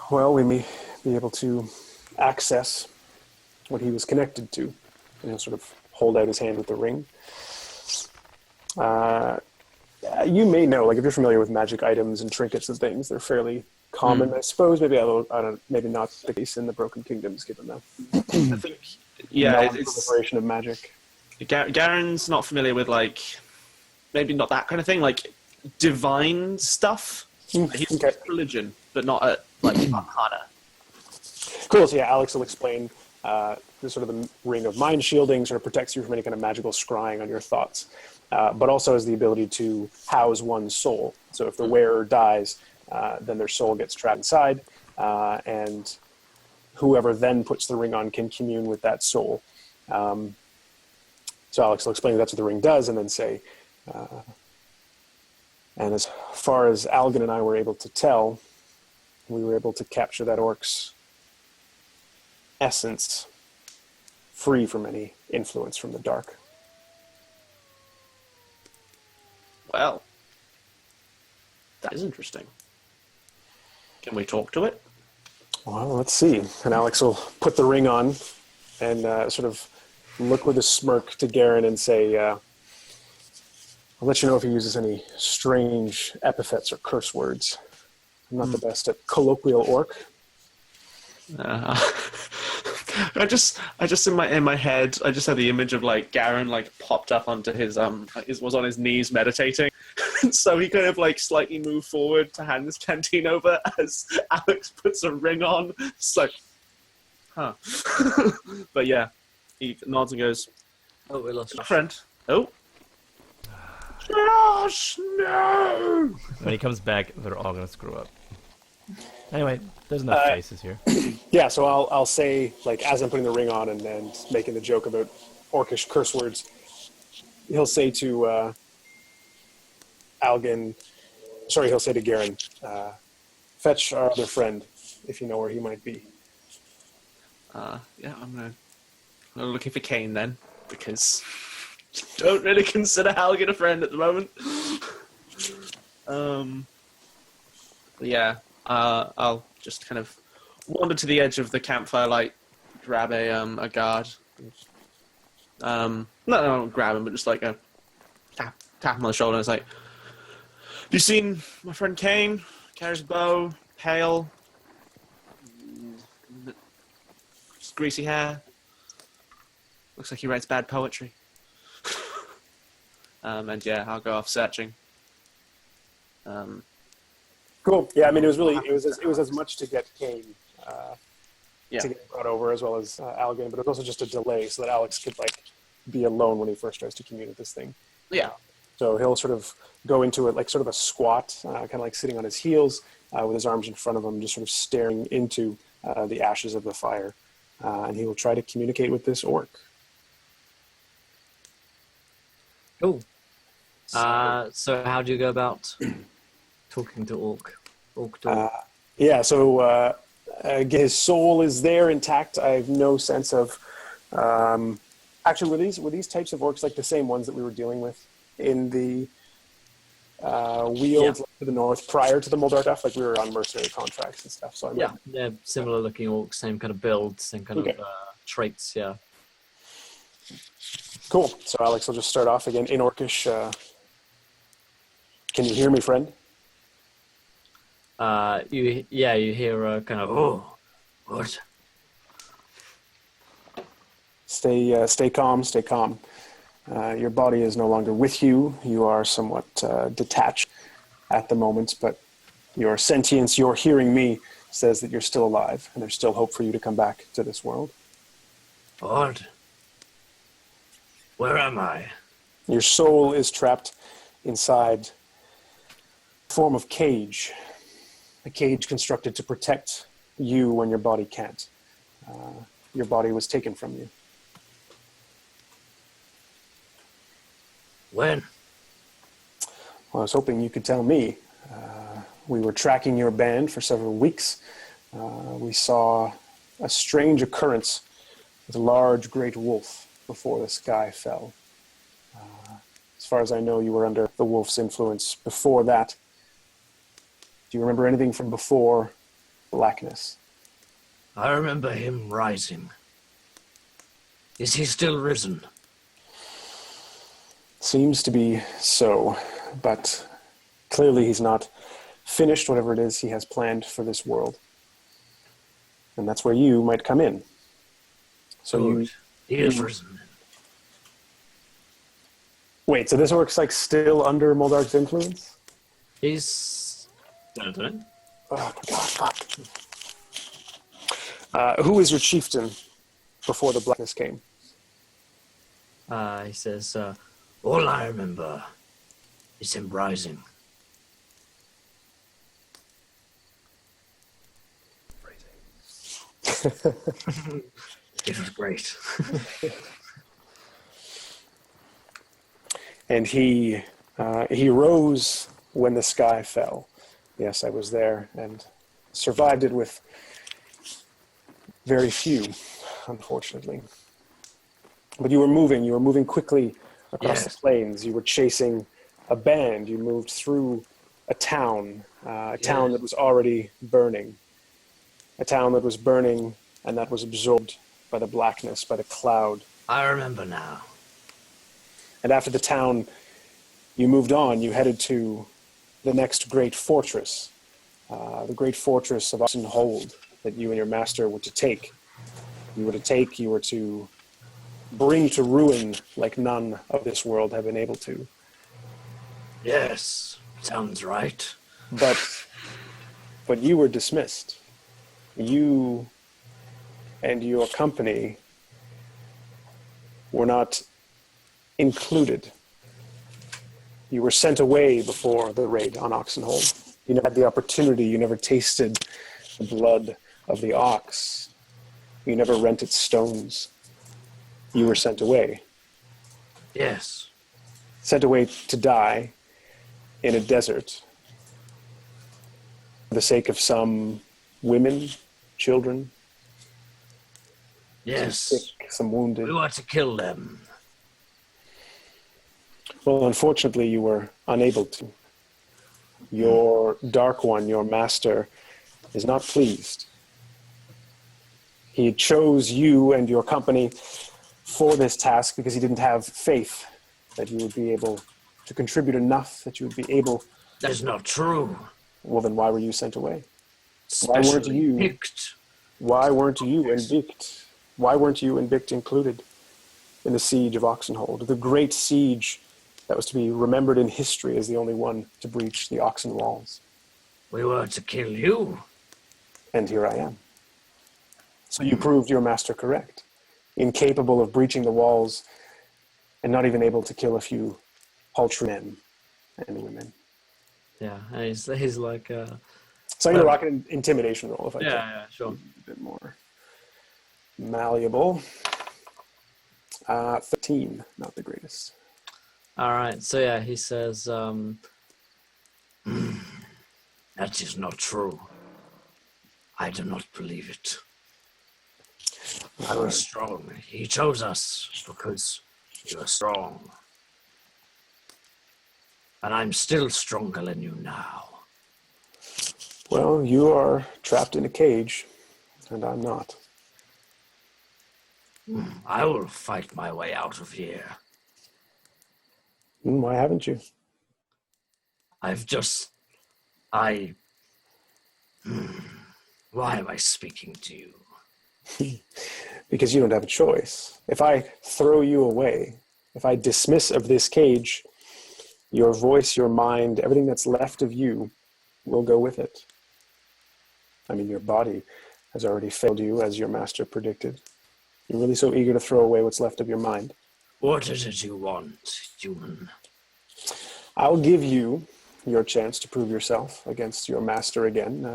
Well, we may be able to access what he was connected to, and he'll sort of hold out his hand with the ring. You may know, like if you're familiar with magic items and trinkets and things, they're fairly common, I suppose. Maybe maybe not the case in the Broken Kingdoms, given the I think, yeah, it's proliferation of magic. Garen's not familiar with like maybe not that kind of thing, like divine stuff. He's religion, but not like arcana. Cool. So yeah, Alex will explain. The sort of the ring of mind shielding sort of protects you from any kind of magical scrying on your thoughts. But also has the ability to house one's soul. So if the wearer dies, then their soul gets trapped inside, and whoever then puts the ring on can commune with that soul. So Alex will explain that's what the ring does, and then say, and as far as Algin and I were able to tell, we were able to capture that orc's essence free from any influence from the dark. Well, that is interesting. Can we talk to it? Well, let's see. And Alex will put the ring on and sort of look with a smirk to Garen and say, I'll let you know if he uses any strange epithets or curse words. I'm not the best at colloquial orc. I just in my head, I just had the image of like Garen like popped up onto his was on his knees meditating, so he kind of like slightly moved forward to hand this canteen over as Alex puts a ring on. It's like, huh? But yeah, he nods and goes, "Oh, we lost a friend." Oh, Josh, no! When he comes back, they're all gonna screw up. Anyway, there's enough faces here. Yeah, so I'll say, like, as I'm putting the ring on and making the joke about orcish curse words, he'll say to he'll say to Garen, fetch our other friend, if you know where he might be. Yeah, I'm looking for Kane then, because don't really consider Halgan a friend at the moment. But yeah. I'll just kind of wander to the edge of the campfire light, grab a guard. Not grab him, but just like a tap him on the shoulder. And it's like, have you seen my friend Kane? Carries a bow, pale, just greasy hair. Looks like he writes bad poetry. And yeah, I'll go off searching. Cool. Yeah, I mean, it was as much to get Kane to get brought over, as well as Algan, but it was also just a delay so that Alex could be alone when he first tries to commune with this thing. Yeah. So he'll sort of go into it like sort of a squat, kind of like sitting on his heels with his arms in front of him, just sort of staring into the ashes of the fire. And he will try to communicate with this orc. Cool. So how do you go about talking to Orc? Yeah, so his soul is there intact. I have no sense of... actually, were these types of orcs like the same ones that we were dealing with in the Weald to the north prior to the Moldarduff? Like we were on mercenary contracts and stuff. So they're similar looking orcs, same kind of build, same kind of traits, yeah. Cool. So Alex will just start off again in Orcish. Can you hear me, friend? You hear a kind of, oh, what? Stay calm, stay calm. Your body is no longer with you. You are somewhat detached at the moment, but your sentience, your hearing me, says that you're still alive, and there's still hope for you to come back to this world. What? Where am I? Your soul is trapped inside a form of cage. A cage constructed to protect you when your body can't. Your body was taken from you. When? Well, I was hoping you could tell me. We were tracking your band for several weeks. We saw a strange occurrence with a large great wolf before the sky fell. As far as I know, you were under the wolf's influence before that. Do you remember anything from before blackness? I remember him rising. Is he still risen? Seems to be so, but clearly he's not finished whatever it is he has planned for this world. And that's where you might come in. So he is risen. Wait, so this orc's like still under Moldark's influence? He's... Oh my god, fuck. Who is your chieftain before the blackness came? He says, all I remember is him rising. It was great. And he rose when the sky fell. Yes, I was there and survived it with very few, unfortunately. But you were moving quickly across the plains. You were chasing a band. You moved through a town that was already burning. A town that was burning and that was absorbed by the blackness, by the cloud. I remember now. And after the town, you moved on. You headed to the next great fortress, the great fortress of Oxenhold that you and your master were to take. You were to bring to ruin like none of this world have been able to. Yes, sounds right. But you were dismissed. You and your company were not included. You were sent away before the raid on Oxenhold. You never had the opportunity. You never tasted the blood of the ox. You never rented stones. You were sent away. Yes. Sent away to die in a desert for the sake of some women, children. Yes. Some sick, some wounded. We want to kill them. Well, unfortunately, you were unable to. Your Dark One, your master, is not pleased. He chose you and your company for this task because he didn't have faith that you would be able to contribute enough, that you would be able... That's not true. Well, then why were you sent away? Specially picked. Why weren't you and Bicht? Why weren't you and Bicht included in the siege of Oxenhold? The great siege that was to be remembered in history as the only one to breach the Oxen walls. We were to kill you. And here I am. So you proved your master correct, incapable of breaching the walls and not even able to kill a few paltry men and women. Yeah, and he's like... So I'm going to rock an intimidation roll if I can. Yeah, sure. A bit more malleable. 13, not the greatest. All right, so yeah, he says... That is not true. I do not believe it. You are strong. He chose us because you are strong. And I'm still stronger than you now. Well, you are trapped in a cage, and I'm not. I will fight my way out of here. Why haven't you? Why am I speaking to you? Because you don't have a choice. If I throw you away, if I dismiss of this cage, your voice, your mind, everything that's left of you will go with it. I mean, your body has already failed you, as your master predicted. You're really so eager to throw away what's left of your mind. What is it you want, human? I'll give you your chance to prove yourself against your master again.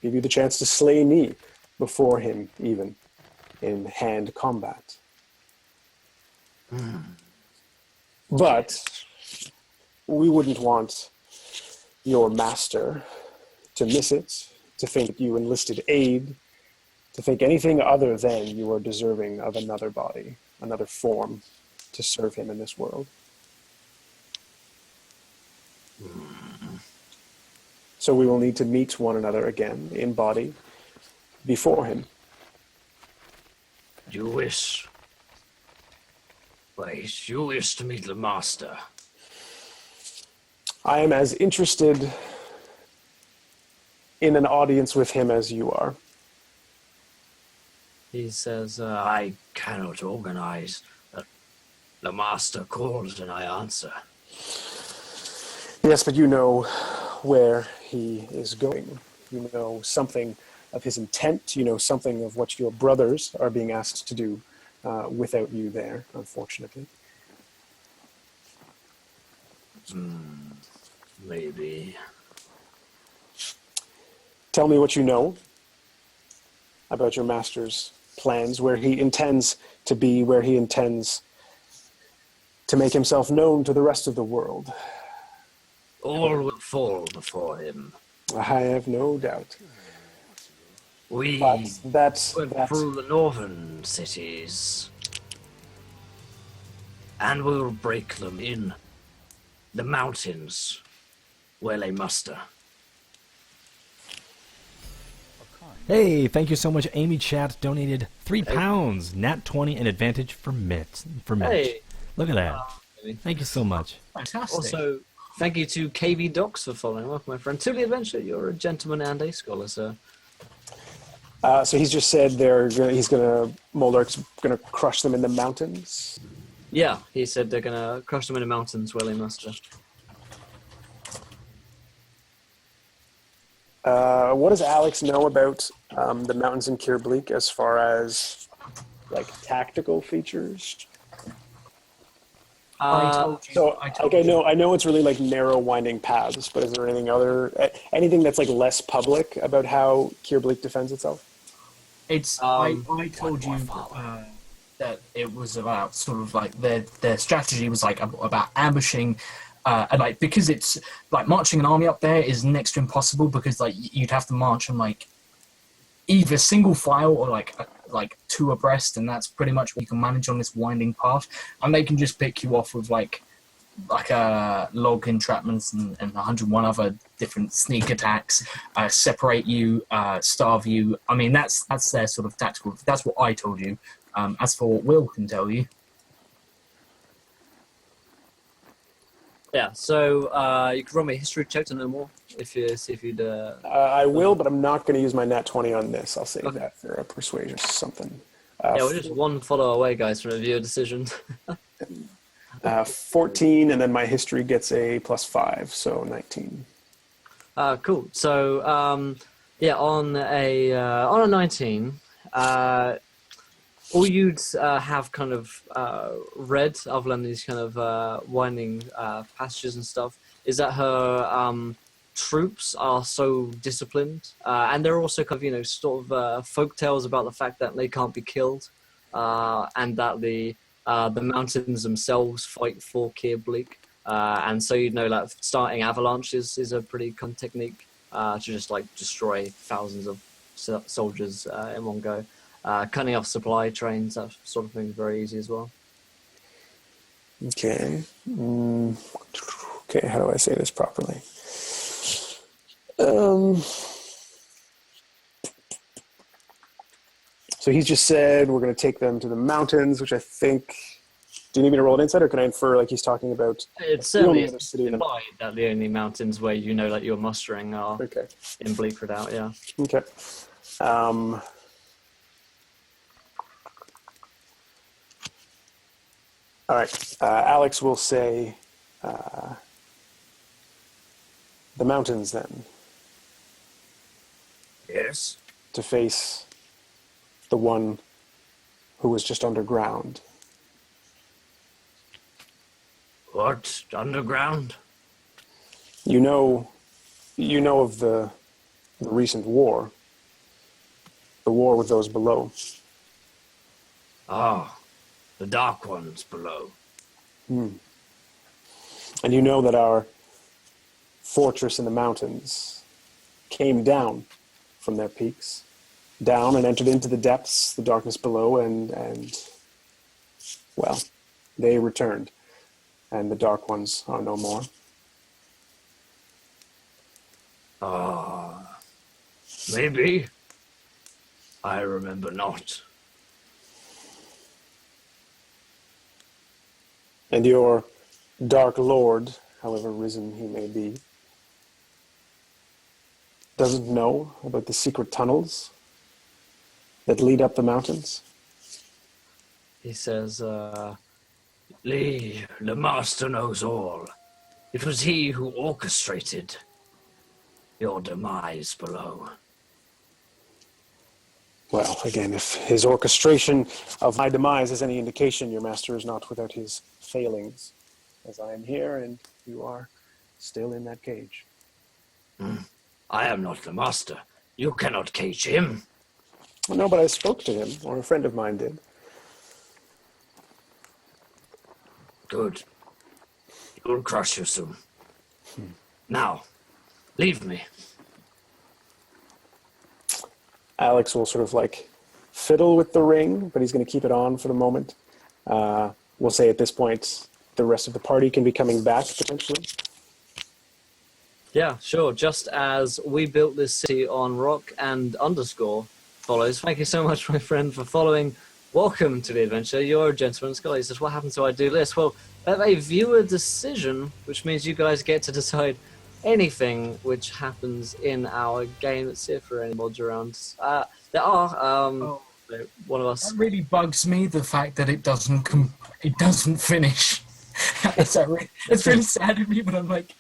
Give you the chance to slay me before him, even in hand combat. But we wouldn't want your master to miss it, to think you enlisted aid, to think anything other than you are deserving of another body, another form to serve him in this world. So we will need to meet one another again in body before him. You wish to meet the master. I am as interested in an audience with him as you are. He says, I cannot organize. The master calls and I answer. Yes, but you know where he is going. You know something of his intent. You know something of what your brothers are being asked to do without you there, unfortunately. Maybe. Tell me what you know about your master's plans, where he intends to be, where he intends to make himself known to the rest of the world. All will fall before him. I have no doubt. We But went through the northern cities, and we will break them in the mountains where they muster. Hey, thank you so much. Amy Chat donated £3. Nat 20 and advantage for Mitch. hey. Look at that. Thank you so much. Fantastic. Also, thank you to KV Docs for following. Welcome, my friend, to the adventure. You're a gentleman and a scholar, sir. So he's just said Moldark's gonna crush them in the mountains. Yeah, he said they're going to crush them in the mountains where they muster. What does Alex know about the mountains in Kirbleak as far as like tactical features? I know it's really like narrow winding paths, but is there anything that's like less public about how Kirbleak defends itself? It's I told you that it was about sort of like their strategy was like about ambushing, and like because it's like marching an army up there is next to impossible because like you'd have to march on like either single file or like two abreast, and that's pretty much what you can manage on this winding path. And they can just pick you off with like log entrapments and 101 other different sneak attacks, separate you, starve you. I mean, that's their sort of tactical. That's what I told you. As for what Will can tell you. Yeah, so you can run me a history check to know more if you'd. I will, but I'm not going to use my nat 20 on this. I'll save that for a persuasion or something. Yeah, we're just one follow away, guys, from a viewer decision. 14, and then my history gets a +5, so 19. Cool. So, yeah, on a 19, all you'd have kind of read, other than these kind of winding passages and stuff, is that her troops are so disciplined, and there are also kind of, you know, sort of folk tales about the fact that they can't be killed, and that the mountains themselves fight for Keir Bleak, and so you know that starting avalanches is a pretty common technique to just like destroy thousands of soldiers in one go. Cutting off supply trains, that sort of thing, is very easy as well. Okay. Okay, how do I say this properly? So he's just said we're going to take them to the mountains, which I think... Do you need me to roll an insight, or can I infer like he's talking about... It's certainly implied that the only mountains where you know that you're mustering are in Bleak Redoubt, yeah. Okay. All right. Alex will say the mountains, then. Yes. To face the one who was just underground. What? Underground? You know of the recent war. The war with those below. Ah, the Dark Ones below. And you know that our fortress in the mountains came down from their peaks, down and entered into the depths, the darkness below, and well, they returned, and the Dark Ones are no more. Ah, maybe. I remember not. And your Dark Lord, however risen he may be, doesn't know about the secret tunnels that lead up the mountains? He says, Lee, the master knows all. It was he who orchestrated your demise below. Well, again, if his orchestration of my demise is any indication, your master is not without his failings, as I am here and you are still in that cage. I am not the master. You cannot cage him. Well, no, but I spoke to him, or a friend of mine did. Good. He will crush you soon. Now, leave me. Alex will sort of like fiddle with the ring, but he's going to keep it on for the moment. We'll say at this point, the rest of the party can be coming back potentially. Yeah, sure. Just as we built this city on rock and underscore follows. Thank you so much, my friend, for following. Welcome to the adventure. You're a gentleman. Scully says, what happens if I do this? Well, I have a viewer decision, which means you guys get to decide anything which happens in our game. Let's see if there are any mods around. There are. One of us. That really bugs me, the fact that it doesn't finish. It's really sad to me, but I'm like...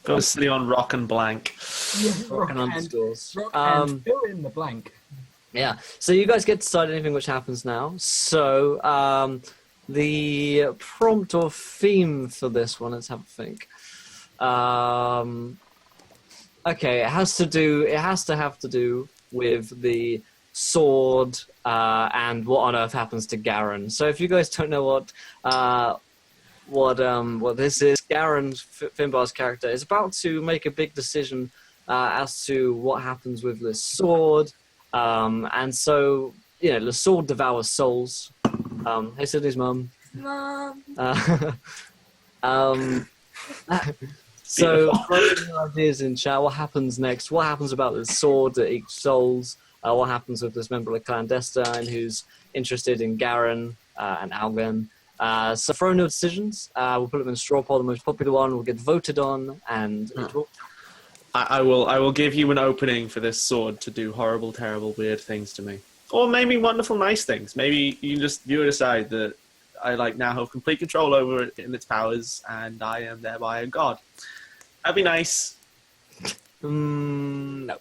Mostly on rock and blank. Yeah, rock and underscores. And fill in the blank. Yeah, so you guys get to decide anything which happens now. So the prompt or theme for this one, let's have a think. Okay, it has to have to do with the sword and what on earth happens to Garen. So if you guys don't know what this is, Garen, Finbar's character, is about to make a big decision as to what happens with this sword. And so, you know, the sword devours souls. Hey, Sydney's mum. Mom. So, ideas in chat. What happens next? What happens about this sword that eats souls? What happens with this member of the Clandestine who's interested in Garen and Algan? So throw no decisions. We'll put them in a straw poll. The most popular one will get voted on, and it will... I will give you an opening for this sword to do horrible, terrible, weird things to me. Or maybe wonderful, nice things. Maybe you decide that I now have complete control over it and its powers, and I am thereby a god. That'd be nice. No.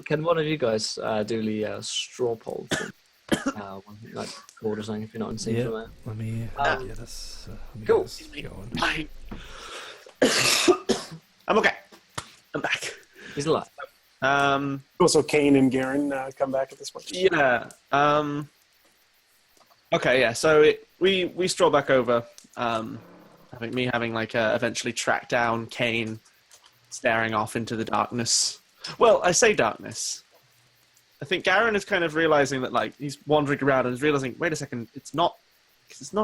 Can one of you guys do the straw poll thing? Like order something if you're not in sync from there. Let me get us. Cool. Going. I'm okay. I'm back. He's alive. Also, Kane and Garen come back at this point. Yeah. Okay. Yeah. So we stroll back over. Having like eventually track down Kane, staring off into the darkness. Well, I say darkness. I think Garen is kind of realizing that like he's wandering around and is realizing, wait a second, it's not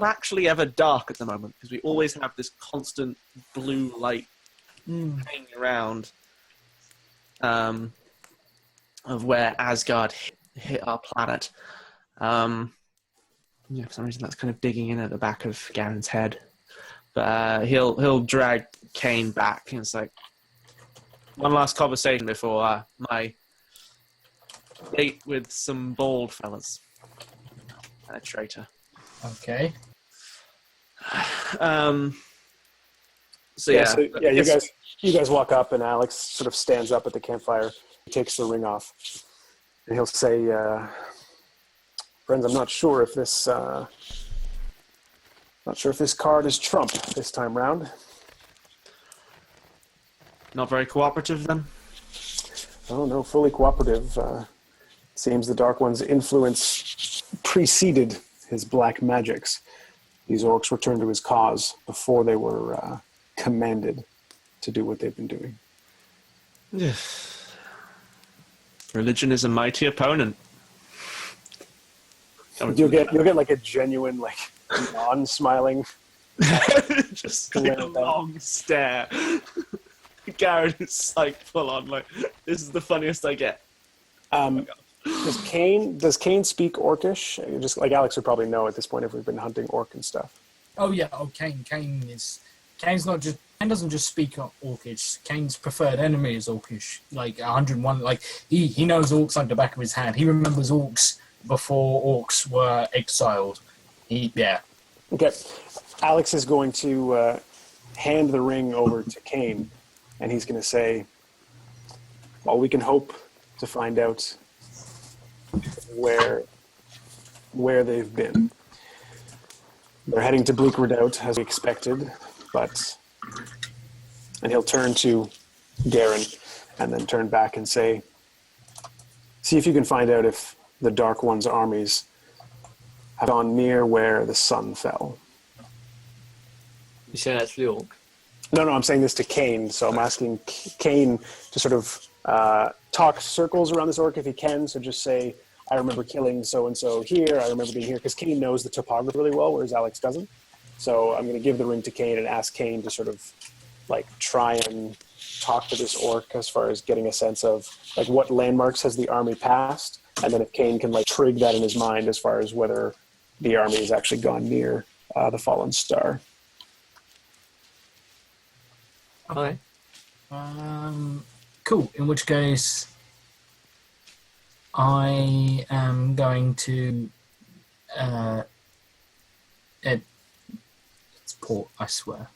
actually ever dark at the moment because we always have this constant blue light hanging around of where Asgard hit our planet. For some reason that's kind of digging in at the back of Garen's head. But he'll drag Kane back and it's like one last conversation before my date with some bald fellas and a traitor. Okay. You guys walk up and Alex sort of stands up at the campfire. He takes the ring off and he'll say, "Friends, I'm not sure if this card is trump this time round." Not very cooperative then? Oh no, fully cooperative. Seems the Dark One's influence preceded his black magics. These orcs were turned to his cause before they were commanded to do what they've been doing. Religion is a mighty opponent. You'll get like a genuine, like non-smiling, just a long stare. Garen is like full on like this is the funniest I get. Does Kane speak Orcish? Just like Alex would probably know at this point if we've been hunting orc and stuff. Oh yeah. Oh, Kane doesn't just speak Orcish. Kane's preferred enemy is Orcish. Like 101. Like he knows orcs like the back of his hand. He remembers orcs before orcs were exiled. Okay. Alex is going to hand the ring over to Kane, and he's going to say, "Well, we can hope to find out where they've been. They're heading to Bleak Redoubt as we expected, and he'll turn to Garen and then turn back and say, see if you can find out if the Dark One's armies have gone near where the sun fell." You say that's the orc? No, I'm saying this to Kane, so I'm asking Kane to sort of talk circles around this orc if he can, so just say, I remember killing so-and-so here, I remember being here, because Kane knows the topography really well, whereas Alex doesn't. So I'm going to give the ring to Kane and ask Kane to sort of like try and talk to this orc as far as getting a sense of like what landmarks has the army passed, and then if Kane can like trig that in his mind as far as whether the army has actually gone near the fallen star. Okay. Cool. In which case, I am going to. It's port, I swear.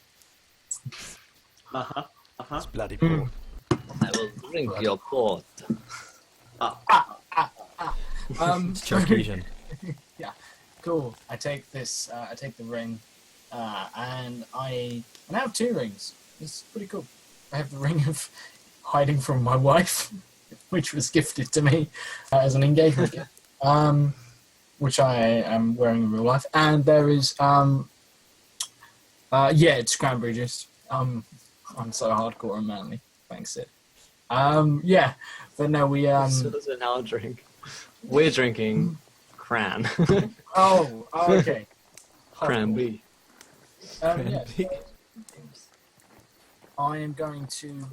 It's bloody poor. I will drink your port. It's Caucasian. Yeah, cool. I take this. I take the ring, and I have 2 rings. It's pretty cool. I have the ring of hiding from my wife, which was gifted to me as an engagement gift, which I am wearing in real life. And there is, it's Cranbridges. I'm so hardcore and manly. Thanks, Sid. But no, we. So does it now drink? We're drinking Cran. Okay. Cranby. I am going to,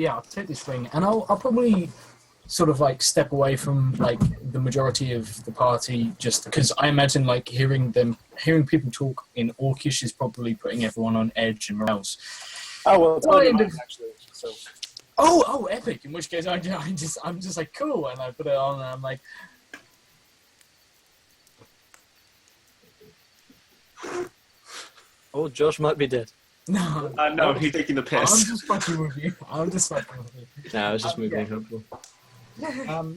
I'll take this ring, and I'll probably sort of like step away from like the majority of the party, just because I imagine like hearing people talk in Orcish is probably putting everyone on edge and morale. Oh well, it's mine, actually. So. Oh, epic! In which case, I'm just like cool, and I put it on, and I'm like. Oh, Josh might be dead. No, No, he's taking the I'm piss. just fucking with you. No, I was just moving yeah. hopeful.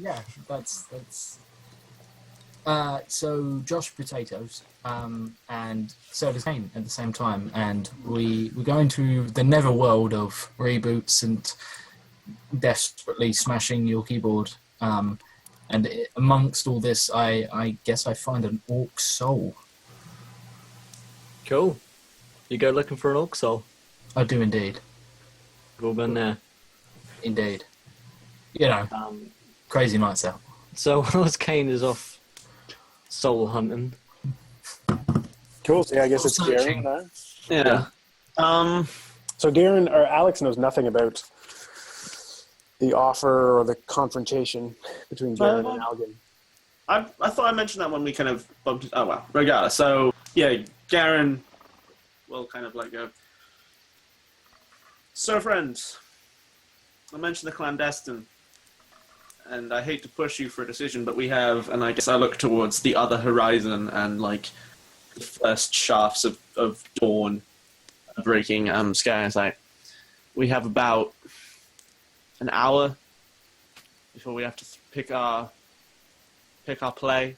Yeah, that's. So Josh potatoes, and so does Kane at the same time, and we're going to the netherworld of reboots and desperately smashing your keyboard. And amongst all this, I guess I find an orc soul. Cool. You go looking for an orc soul. I do indeed. We've all been there. Indeed. You know, crazy nights out. So whilst Kane is off soul hunting, Cool. So yeah, I guess it's Soul Garen. searching. Yeah. So Garen or Alex knows nothing about the offer or the confrontation between Garen and Algin. I thought I mentioned that when we kind of bumped. Oh well, regardless. So yeah, Garen will kind of like go. So friends, I mentioned the clandestine, and I hate to push you for a decision, but we have, and I guess I look towards the other horizon and like the first shafts of dawn breaking sky. It's like we have about an hour before we have to pick our play.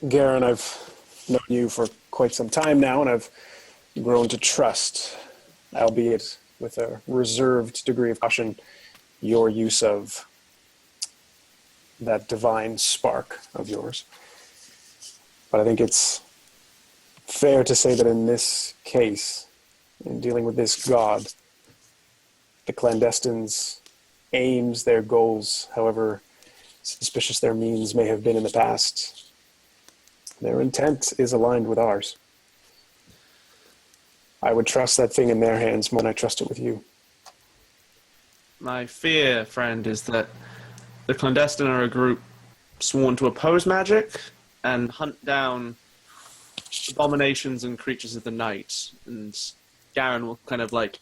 Garen, I've known you for quite some time now, and I've grown to trust, albeit with a reserved degree of caution, your use of that divine spark of yours. But I think it's fair to say that in this case, in dealing with this god, the clandestines' aims, their goals, however suspicious their means may have been in the past, their intent is aligned with ours. I would trust that thing in their hands more than I trust it with you. My fear, friend, is that the clandestine are a group sworn to oppose magic and hunt down abominations and creatures of the night. And Garen will kind of like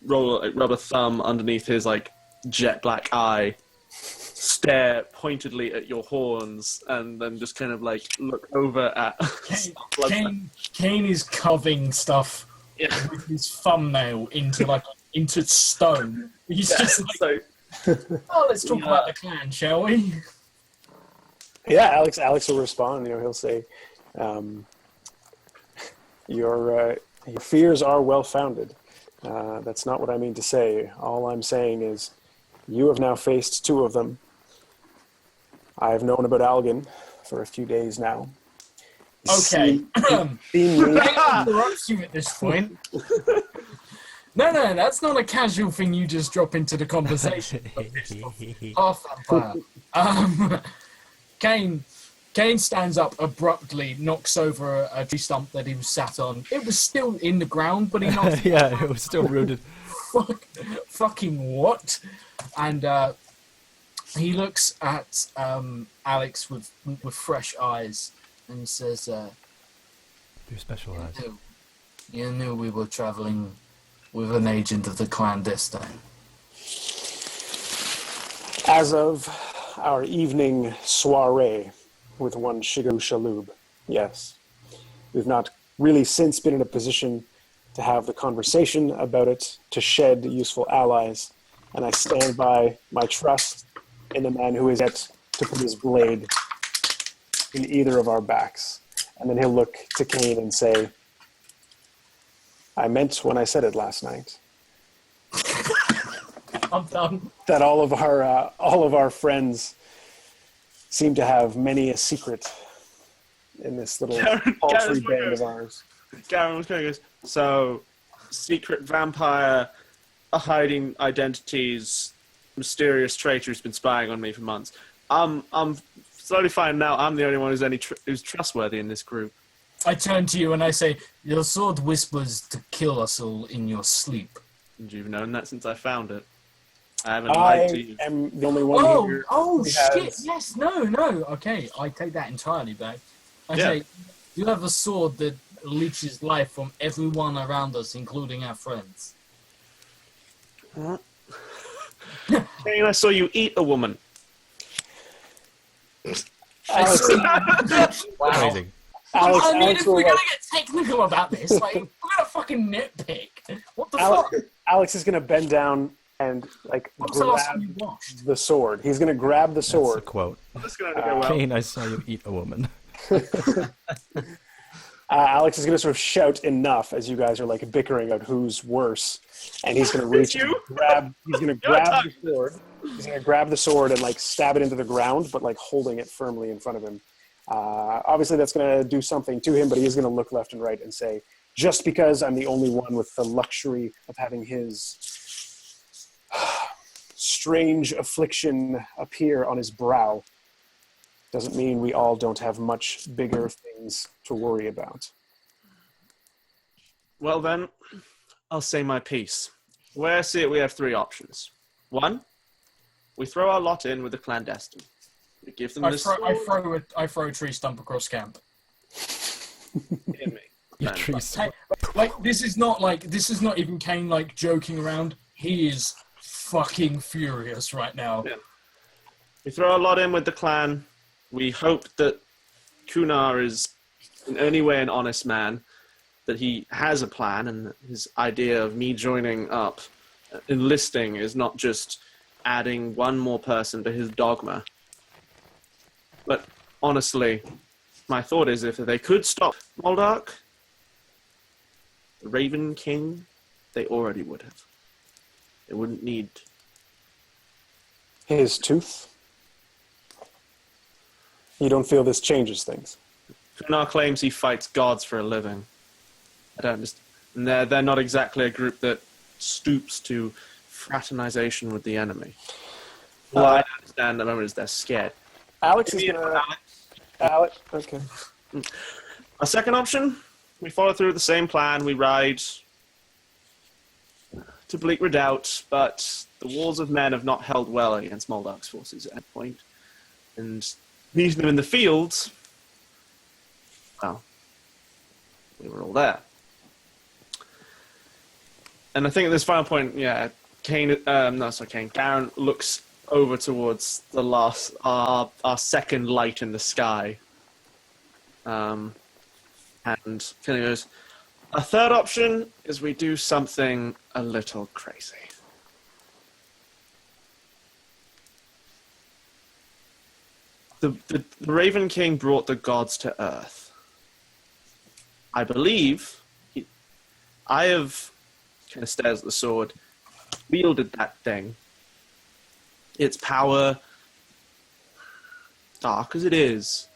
rub a thumb underneath his like jet black eye, stare pointedly at your horns, and then just kind of like look over at Kane is carving stuff with his thumbnail into stone. He's just like, let's talk about the clan, shall we? Yeah, Alex will respond. He'll say, your fears are well founded. That's not what I mean to say. All I'm saying is, you have now faced two of them. I've known about Algin for a few days now. Okay. I interrupt you at this point. No, that's not a casual thing you just drop into the conversation. Half vampire. Kane stands up abruptly, knocks over a tree stump that he was sat on. It was still in the ground, but he knocked Yeah, it was still rooted. Fucking what? And he looks at Alex with fresh eyes, and he says, Your special eyes. You knew we were traveling with an agent of the clandestine. As of our evening soiree with one Shigaru Shalub, yes. We've not really since been in a position to have the conversation about it, to shed useful allies, and I stand by my trust in the man who is yet to put his blade in either of our backs. And then he'll look to Kane and say, I meant when I said it last night. I'm done. That all of our friends seem to have many a secret in this little paltry band of ours. Garen was going to go, so secret vampire, hiding identities, mysterious traitor who's been spying on me for months. I'm slowly finding out I'm the only one who's trustworthy in this group. I turn to you and I say, your sword whispers to kill us all in your sleep. And you've known that since I found it. I haven't lied to you. I am the only one here. Oh, shit! has- Yes, no. Okay, I take that entirely back. I Yeah. say, you have a sword that leeches life from everyone around us, including our friends. Kane, I saw you eat a woman. I see. Amazing. Alex, I mean, Alex if will, we're gonna like, get technical about this, like, we're gonna fucking nitpick. What the fuck? Alex is gonna bend down and like What's the last time grab you washed? the sword. He's gonna grab the That's a sword. quote. That's going to go well. Kane, I saw you eat a woman. Alex is gonna sort of shout enough as you guys are like bickering about who's worse, and he's gonna reach and grab. He's gonna grab the sword. He's gonna grab the sword and like stab it into the ground, but like holding it firmly in front of him. Obviously, that's gonna do something to him, but he is gonna look left and right and say, "Just because I'm the only one with the luxury of having his strange affliction appear on his brow, doesn't mean we all don't have much bigger things to worry about." Well then, I'll say my piece. Where I see it, we have three options. One, we throw our lot in with the clandestine. We give them this. I throw a tree stump across camp. Hit me. You Then. trees. Like this is not even Kane like joking around. He is fucking furious right now. Yeah. We throw our lot in with the clan. We hope that Kunnar is in any way an honest man, that he has a plan, and that his idea of me joining up, enlisting, is not just adding one more person to his dogma. But honestly, my thought is if they could stop Moldark, the Raven King, they already would have. They wouldn't need... His tooth? You don't feel this changes things? Kunnar claims he fights gods for a living. I don't understand. And they're not exactly a group that stoops to fraternization with the enemy. Well, I understand at the moment is they're scared. Alex is gonna... Alex, okay. A second option, we follow through with the same plan. We ride to Bleak Redoubt, but the walls of men have not held well against Moldark's forces at that point. And meeting them in the fields, well, we were all there. And I think at this final point, yeah, Garen looks over towards the last, our second light in the sky. And kind of goes, a third option is we do something a little crazy. The Raven King brought the gods to Earth. I believe I have, kind of stares at the sword, wielded that thing. Its power, dark as it is,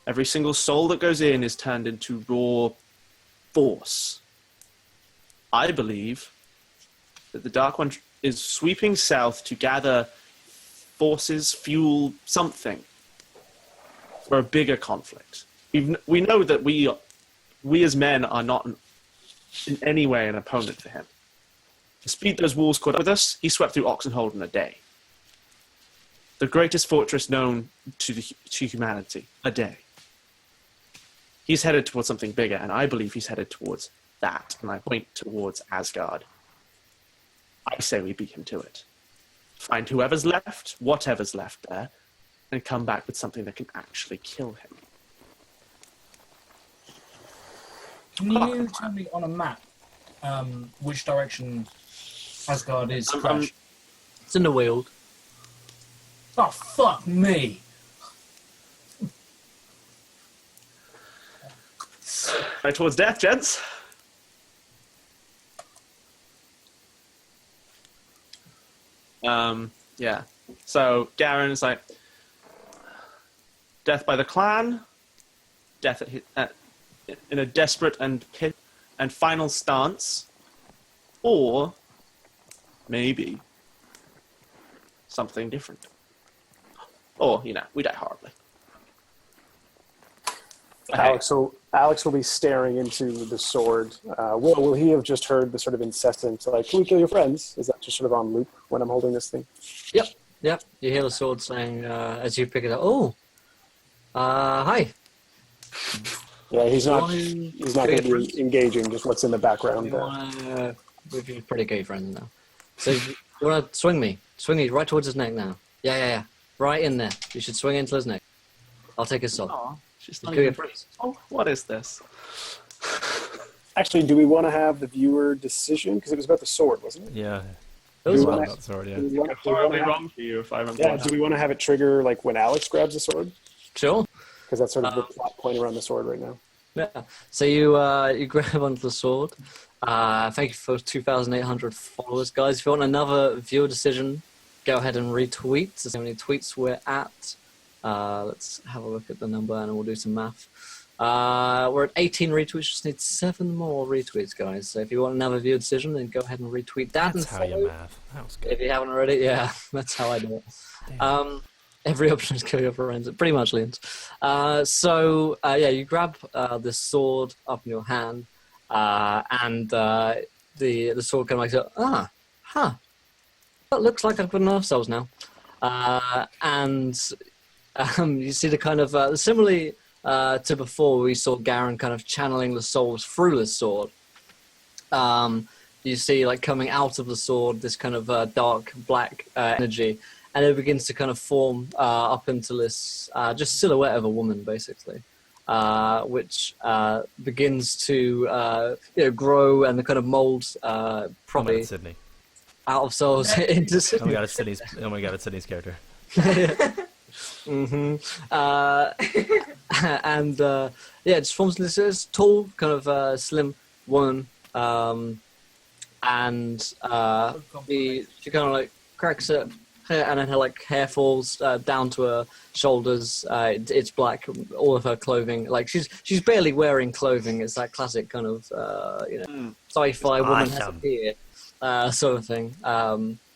every single soul that goes in is turned into raw force. I believe that the Dark One is sweeping south to gather forces, fuel, something for a bigger conflict. We know that we as men are not in any way an opponent for him. The speed those wolves caught up with us, he swept through Oxenhold in a day. The greatest fortress known to humanity, a day. He's headed towards something bigger, and I believe he's headed towards that, and I point towards Asgard. I say we beat him to it. Find whoever's left, whatever's left there, and come back with something that can actually kill him. Can you tell me on a map which direction Asgard is? Crash? It's in the Weald. Oh, fuck me. Right towards death, gents. Yeah. So Garen is like, death by the clan, death in a desperate and final stance, or maybe something different. Or, we die horribly. Alex will be staring into the sword. Will he have just heard the sort of incessant, like, can we kill your friends? Is that just sort of on loop when I'm holding this thing? Yep. You hear the sword saying, as you pick it up, hi. Yeah, he's not going to be engaging, just what's in the background. We're pretty good friends now. So you want to swing me? Swing me right towards his neck now. Yeah. Right in there. You should swing into his neck. I'll take his sword. Just Kill your friends. oh, what is this? Actually, do we want to have the viewer decision? Because it was about the sword, wasn't it? Yeah. It was Do we Well, wanna- about sword, yeah. do we wanna- do we Horribly wanna- wrong for you if I remember. Yeah, what do we want to have it trigger like when Alex grabs the sword? Sure. Because that's sort of the plot point around the sword right now. Yeah. So you grab onto the sword. Thank you for 2,800 followers, guys. If you want another viewer decision, go ahead and retweet. To see how many tweets we're at. Let's have a look at the number and we'll do some math. We're at 18 retweets. Just need 7 more retweets, guys. So if you want another viewer decision, then go ahead and retweet that. That's and how you follow. math. That was good. If you haven't already, yeah, that's how I do it. Every option is kill your friends. Pretty much, Liam. You grab the sword up in your hand, and the sword kind of like, that looks like I've got enough cells now. You see the kind of similarly to before, we saw Garen kind of channeling the souls through the sword. You see, like, coming out of the sword, this kind of dark black energy, and it begins to kind of form up into this just silhouette of a woman, basically, which begins to grow and kind of mold probably Sydney. out of souls into Oh my god, it's Sydney's. Oh my god, it's Sydney's character. It just forms into this tall, kind of slim woman, she kind of like cracks it, and then her like hair falls down to her shoulders. It's black, all of her clothing. Like she's barely wearing clothing. It's that classic kind of sci-fi woman has a beard sort of thing.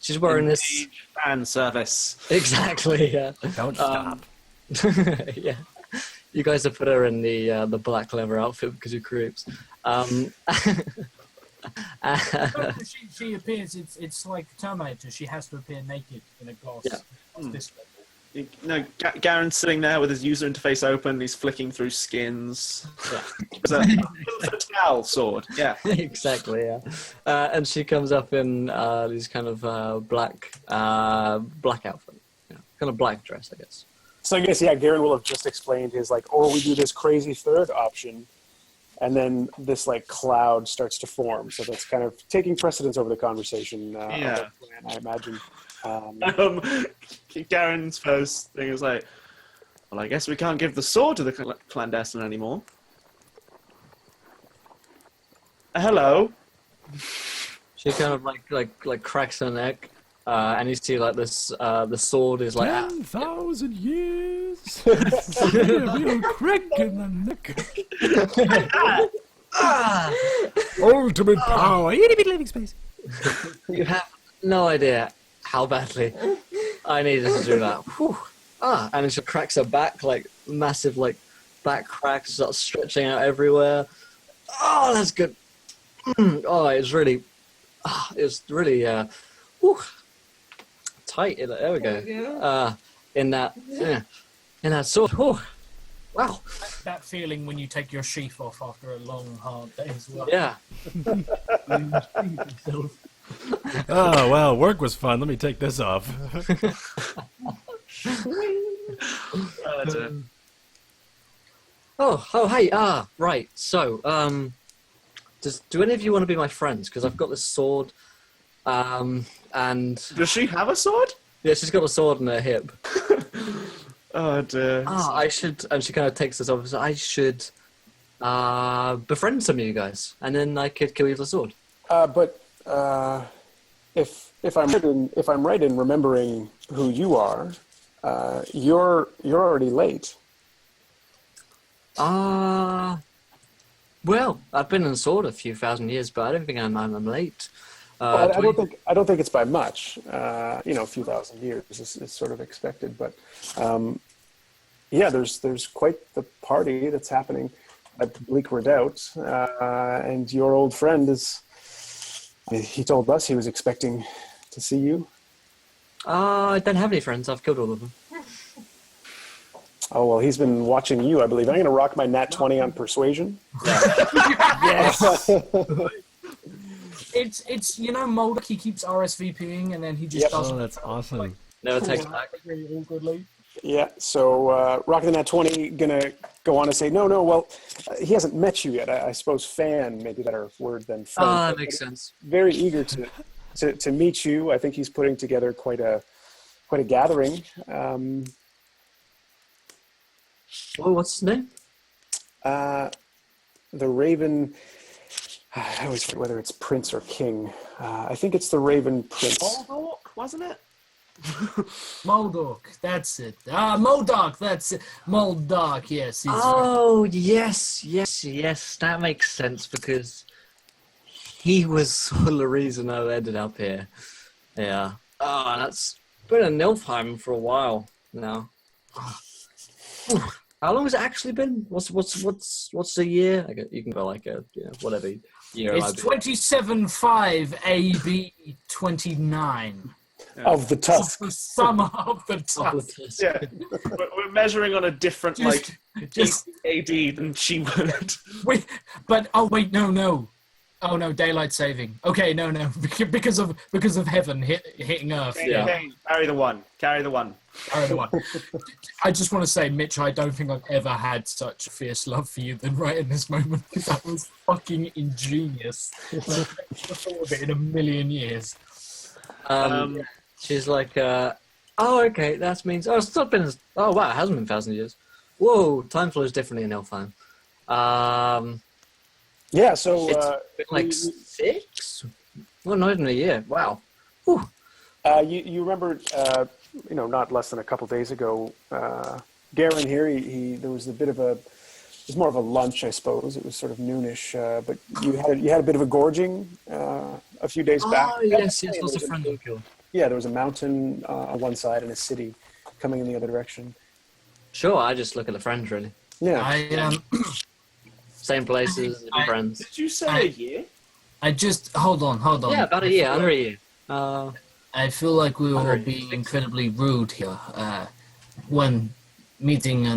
She's wearing this fan service. exactly. Yeah. Don't stop. Yeah. You guys have put her in the black leather outfit because you're creeps. She appears. It's like Terminator. She has to appear naked in a glass. Yeah. This No, Garen's sitting there with his user interface open. He's flicking through skins. Yeah. It's a towel sword. Yeah. Exactly. Yeah. And she comes up in these kind of black outfit, kind of black dress, I guess. So I guess, Garen will have just explained his, like, we do this crazy third option, and then this, like, cloud starts to form. So that's kind of taking precedence over the conversation, of the plan, I imagine. Garen's first thing is like, well, I guess we can't give the sword to the clandestine anymore. Hello? She kind of like cracks her neck, and you see like this. The sword is like 10,000 years. Real crack in the neck. Ultimate power. Itty bitty living space. You have no idea how badly I needed to do that. Whew. And then she cracks her back, like massive, like back cracks, start stretching out everywhere. Oh, that's good. Oh, it was really, tight. There we go. In that sword. Whew. Wow. that feeling when you take your sheath off after a long, hard day's work. Yeah. Oh, well, work was fun. Let me take this off. Hey, right. So, do any of you want to be my friends? Because I've got this sword, and Does she have a sword? yeah, she's got a sword in her hip. Oh dear. I should, and she kind of takes this off. So I should befriend some of you guys, and then I could kill you with the sword. If I'm right in remembering who you are, you're already late. Well, I've been in the sword a few thousand years, but I don't think I'm late. I don't think it's by much. A few thousand years is sort of expected, but there's quite the party that's happening at Bleak Redoubt, and your old friend is. He told us he was expecting to see you. I don't have any friends. I've killed all of them. Oh, well, he's been watching you, I believe. I'm going to rock my nat 20 on persuasion. Yes! It's Moldak, he keeps RSVPing and then he just doesn't. Oh, that's awesome. Never takes back. Really awkwardly. Yeah, so Rocket the Nat 20 gonna go on to say, no, well, he hasn't met you yet. I suppose fan may be a better word than friend. Oh, that makes sense. Very eager to meet you. I think he's putting together quite a gathering. What's his name? The Raven, I always forget whether it's Prince or King. I think it's the Raven Prince. Moldork, wasn't it? Moldork, that's it. Moldork, that's it. Moldork, yes. Oh, yes. That makes sense because he was sort of the reason I ended up here. Yeah. Oh, that's been in Nilfheim for a while now. How long has it actually been? What's the year? You can go like whatever year. It's 27.5 AB 29. Of the Tusk. The summer of the Tusk. Yeah, we're measuring on a different just AD than she would. No. Oh no, daylight saving. Okay, no, because of heaven hitting Earth. Yeah. Okay. Carry the one. I just want to say, Mitch, I don't think I've ever had such a fierce love for you than right in this moment. That was fucking ingenious. I've never thought of it in a million years. She's like, oh, okay, that means, it's not been, oh, wow, it hasn't been 1,000 years. Whoa, time flows differently in Elfheim. Yeah, so... it's been like 6? Well, not even a year, wow. Whew. You remember, not less than a couple days ago, Garen here, there was a bit of it was more of a lunch, I suppose. It was sort of noonish, but you had a bit of a gorging a few days back. Oh, yes, lots of friends were killed. Yeah, there was a mountain on one side and a city coming in the other direction. Sure, I just look at the friends, really. Yeah. Same places, different friends. Did you say a year? Hold on. Yeah, about a year, under a year. I feel like we were being incredibly rude here when meeting a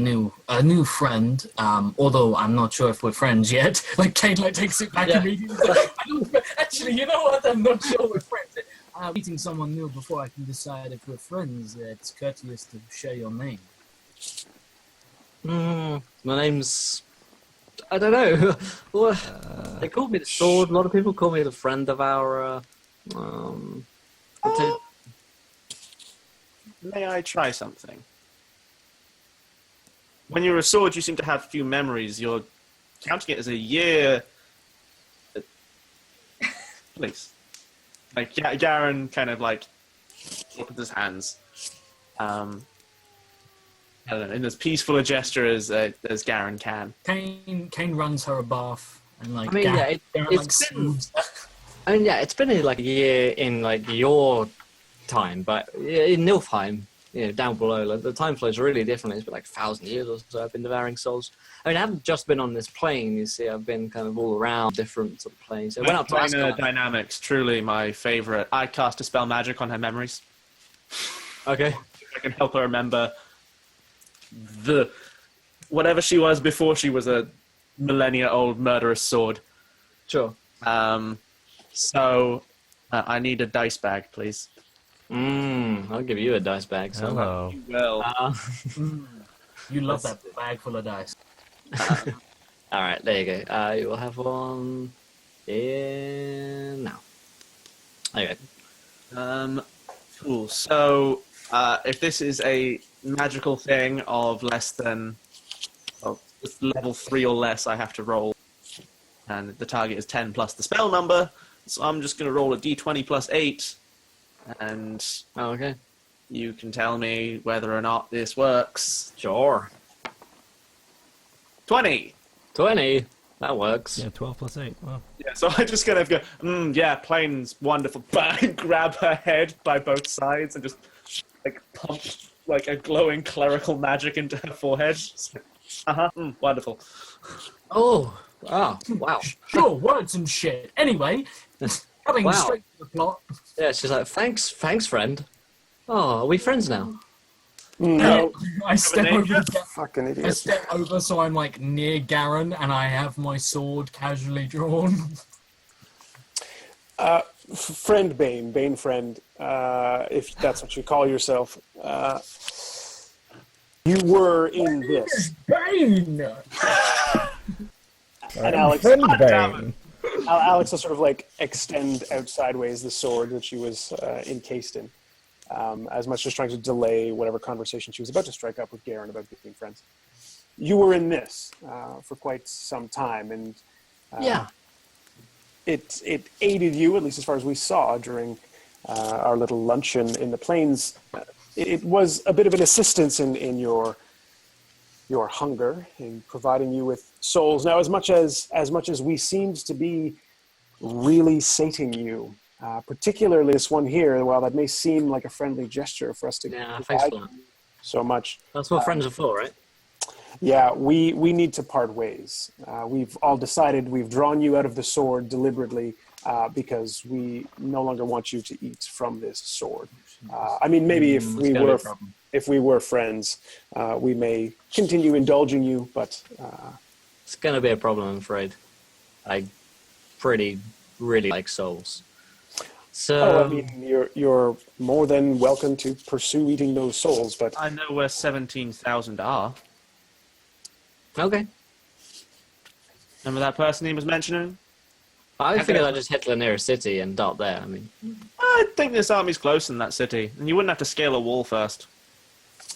new friend. Although I'm not sure if we're friends yet. Like Kane takes it back immediately. Actually, you know what? I'm not sure we're friends. Meeting someone new before I can decide if we're friends. It's courteous to share your name. My name's... I don't know. Well, they call me the Sword. A lot of people call me the friend of our... May I try something? When you're a sword, you seem to have few memories. You're counting it as a year. Please. Like, Garen kind of, opens his hands. I don't know, in as peaceful a gesture as Garen can. Kane runs her a bath and it's been a year in your time, but in Nilfheim, down below, the time flows really differently. It's been 1,000 years or so I've been devouring souls. I mean, I haven't just been on this plane, you see, I've been kind of all around different sort of planes. I went up to Asgard. Dynamics, truly my favorite. I cast a spell magic on her memories. Okay. I can help her remember whatever she was before she was a millennia-old murderous sword. Sure. So I need a dice bag, please. I'll give you a dice bag. So Hello. You will. You love that bag full of dice. All right, there you go. You will have one in now. Okay. Cool. So if this is a magical thing of less than level 3 or less, I have to roll, and the target is 10 plus the spell number. So I'm just going to roll a d20 plus 8, and okay, you can tell me whether or not this works. Sure. 20. That works. Yeah, 12 plus 8. Wow. Yeah, so I just kind of go, plane's wonderful. Bang, grab her head by both sides and just pump a glowing clerical magic into her forehead. Wonderful. Oh, wow. Sure, words and shit. Anyway, coming straight to the plot. Yeah, she's like, thanks, friend. Oh, are we friends now? No. I step over. Fucking idiot. I step over so I'm near Garen and I have my sword casually drawn. Friend Bane friend, if that's what you call yourself. You were in this. Bane! And Alex, Bane. Alex will sort of like extend out sideways the sword that she was encased in, as much as trying to delay whatever conversation she was about to strike up with Garen about being friends. You were in this for quite some time, and it aided you, at least as far as we saw during our little luncheon in the plains. It was a bit of an assistance in your hunger, in providing you with souls. Now, as much as we seemed to be really sating you, particularly this one here, while that may seem like a friendly gesture for us to thanks for that. So much. That's what friends are for, right? Yeah, we need to part ways. We've all decided we've drawn you out of the sword deliberately because we no longer want you to eat from this sword. I mean, maybe if we were friends, we may continue indulging you, but it's gonna be a problem, I'm afraid. I really like souls. So I mean, you're more than welcome to pursue eating those souls, but I know where 17,000 are. okay. Remember that person he was mentioning? I figured I'd just head to the nearest city and dart there. I mean, I think this army's close in that city, and you wouldn't have to scale a wall first.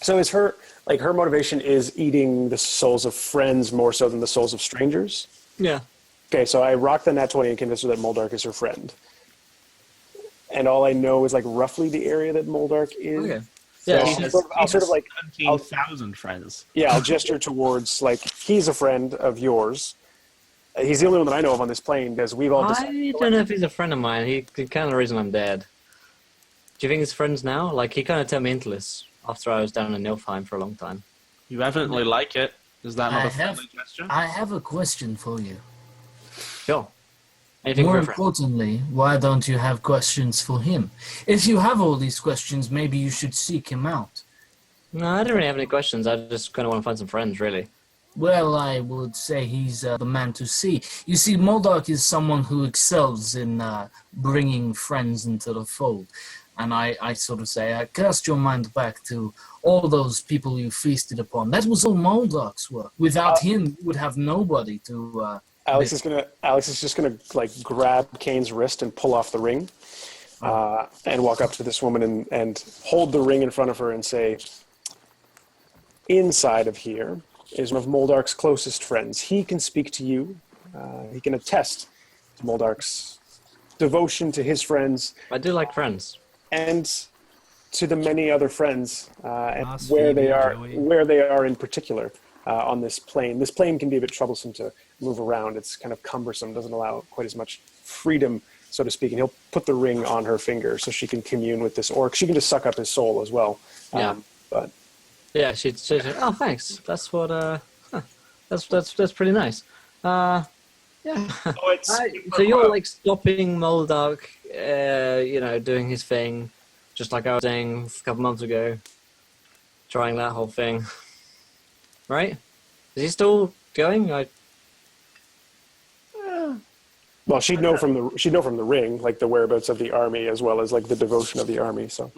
so is her motivation is eating the souls of friends more so than the souls of strangers? yeah. Okay, so I rock the nat 20 and convince her that Moldark is her friend. And all I know is like roughly the area that Moldark is. Okay. So Yeah, I'll sort of like 17,000 friends. yeah, I'll gesture towards like he's a friend of yours. He's the only one that I know of on this plane because we've all decided. I don't know if he's a friend of mine. He's kind of the reason I'm dead. Do you think he's friends now? Like, he kind of turned me into this after I was down in Nilfheim for a long time. You evidently like it. Is that not a friendly gesture? I have a question for you. Sure. Anything More for a friend? importantly, why don't you have questions for him? If you have all these questions, maybe you should seek him out. No, I don't really have any questions. I just kind of want to find some friends, really. Well, I would say he's the man to see. You see, Moldark is someone who excels in bringing friends into the fold. And I sort of say, cast your mind back to all those people you feasted upon. That was all Moldark's work. Without him, you would have nobody to... Alex is just gonna like grab Kane's wrist and pull off the ring, and walk up to this woman and hold the ring in front of her and say, inside of here is one of Moldark's closest friends. He can speak to you. He can attest to Moldark's devotion to his friends. I do like friends. And to the many other friends, and Ross, where they Phoebe, are in particular on this plane. This plane can be a bit troublesome to move around. It's kind of cumbersome, doesn't allow quite as much freedom, so to speak. And he'll put the ring on her finger so she can commune with this orc. She can just suck up his soul as well. Yeah. But Yeah, she'd say, oh, thanks. That's what, that's pretty nice. Yeah. Oh, So you're like stopping Moldark, doing his thing, just like I was saying a couple months ago, trying that whole thing, right? Is he still going? well, she'd know from the ring, like the whereabouts of the army as well as like the devotion of the army. So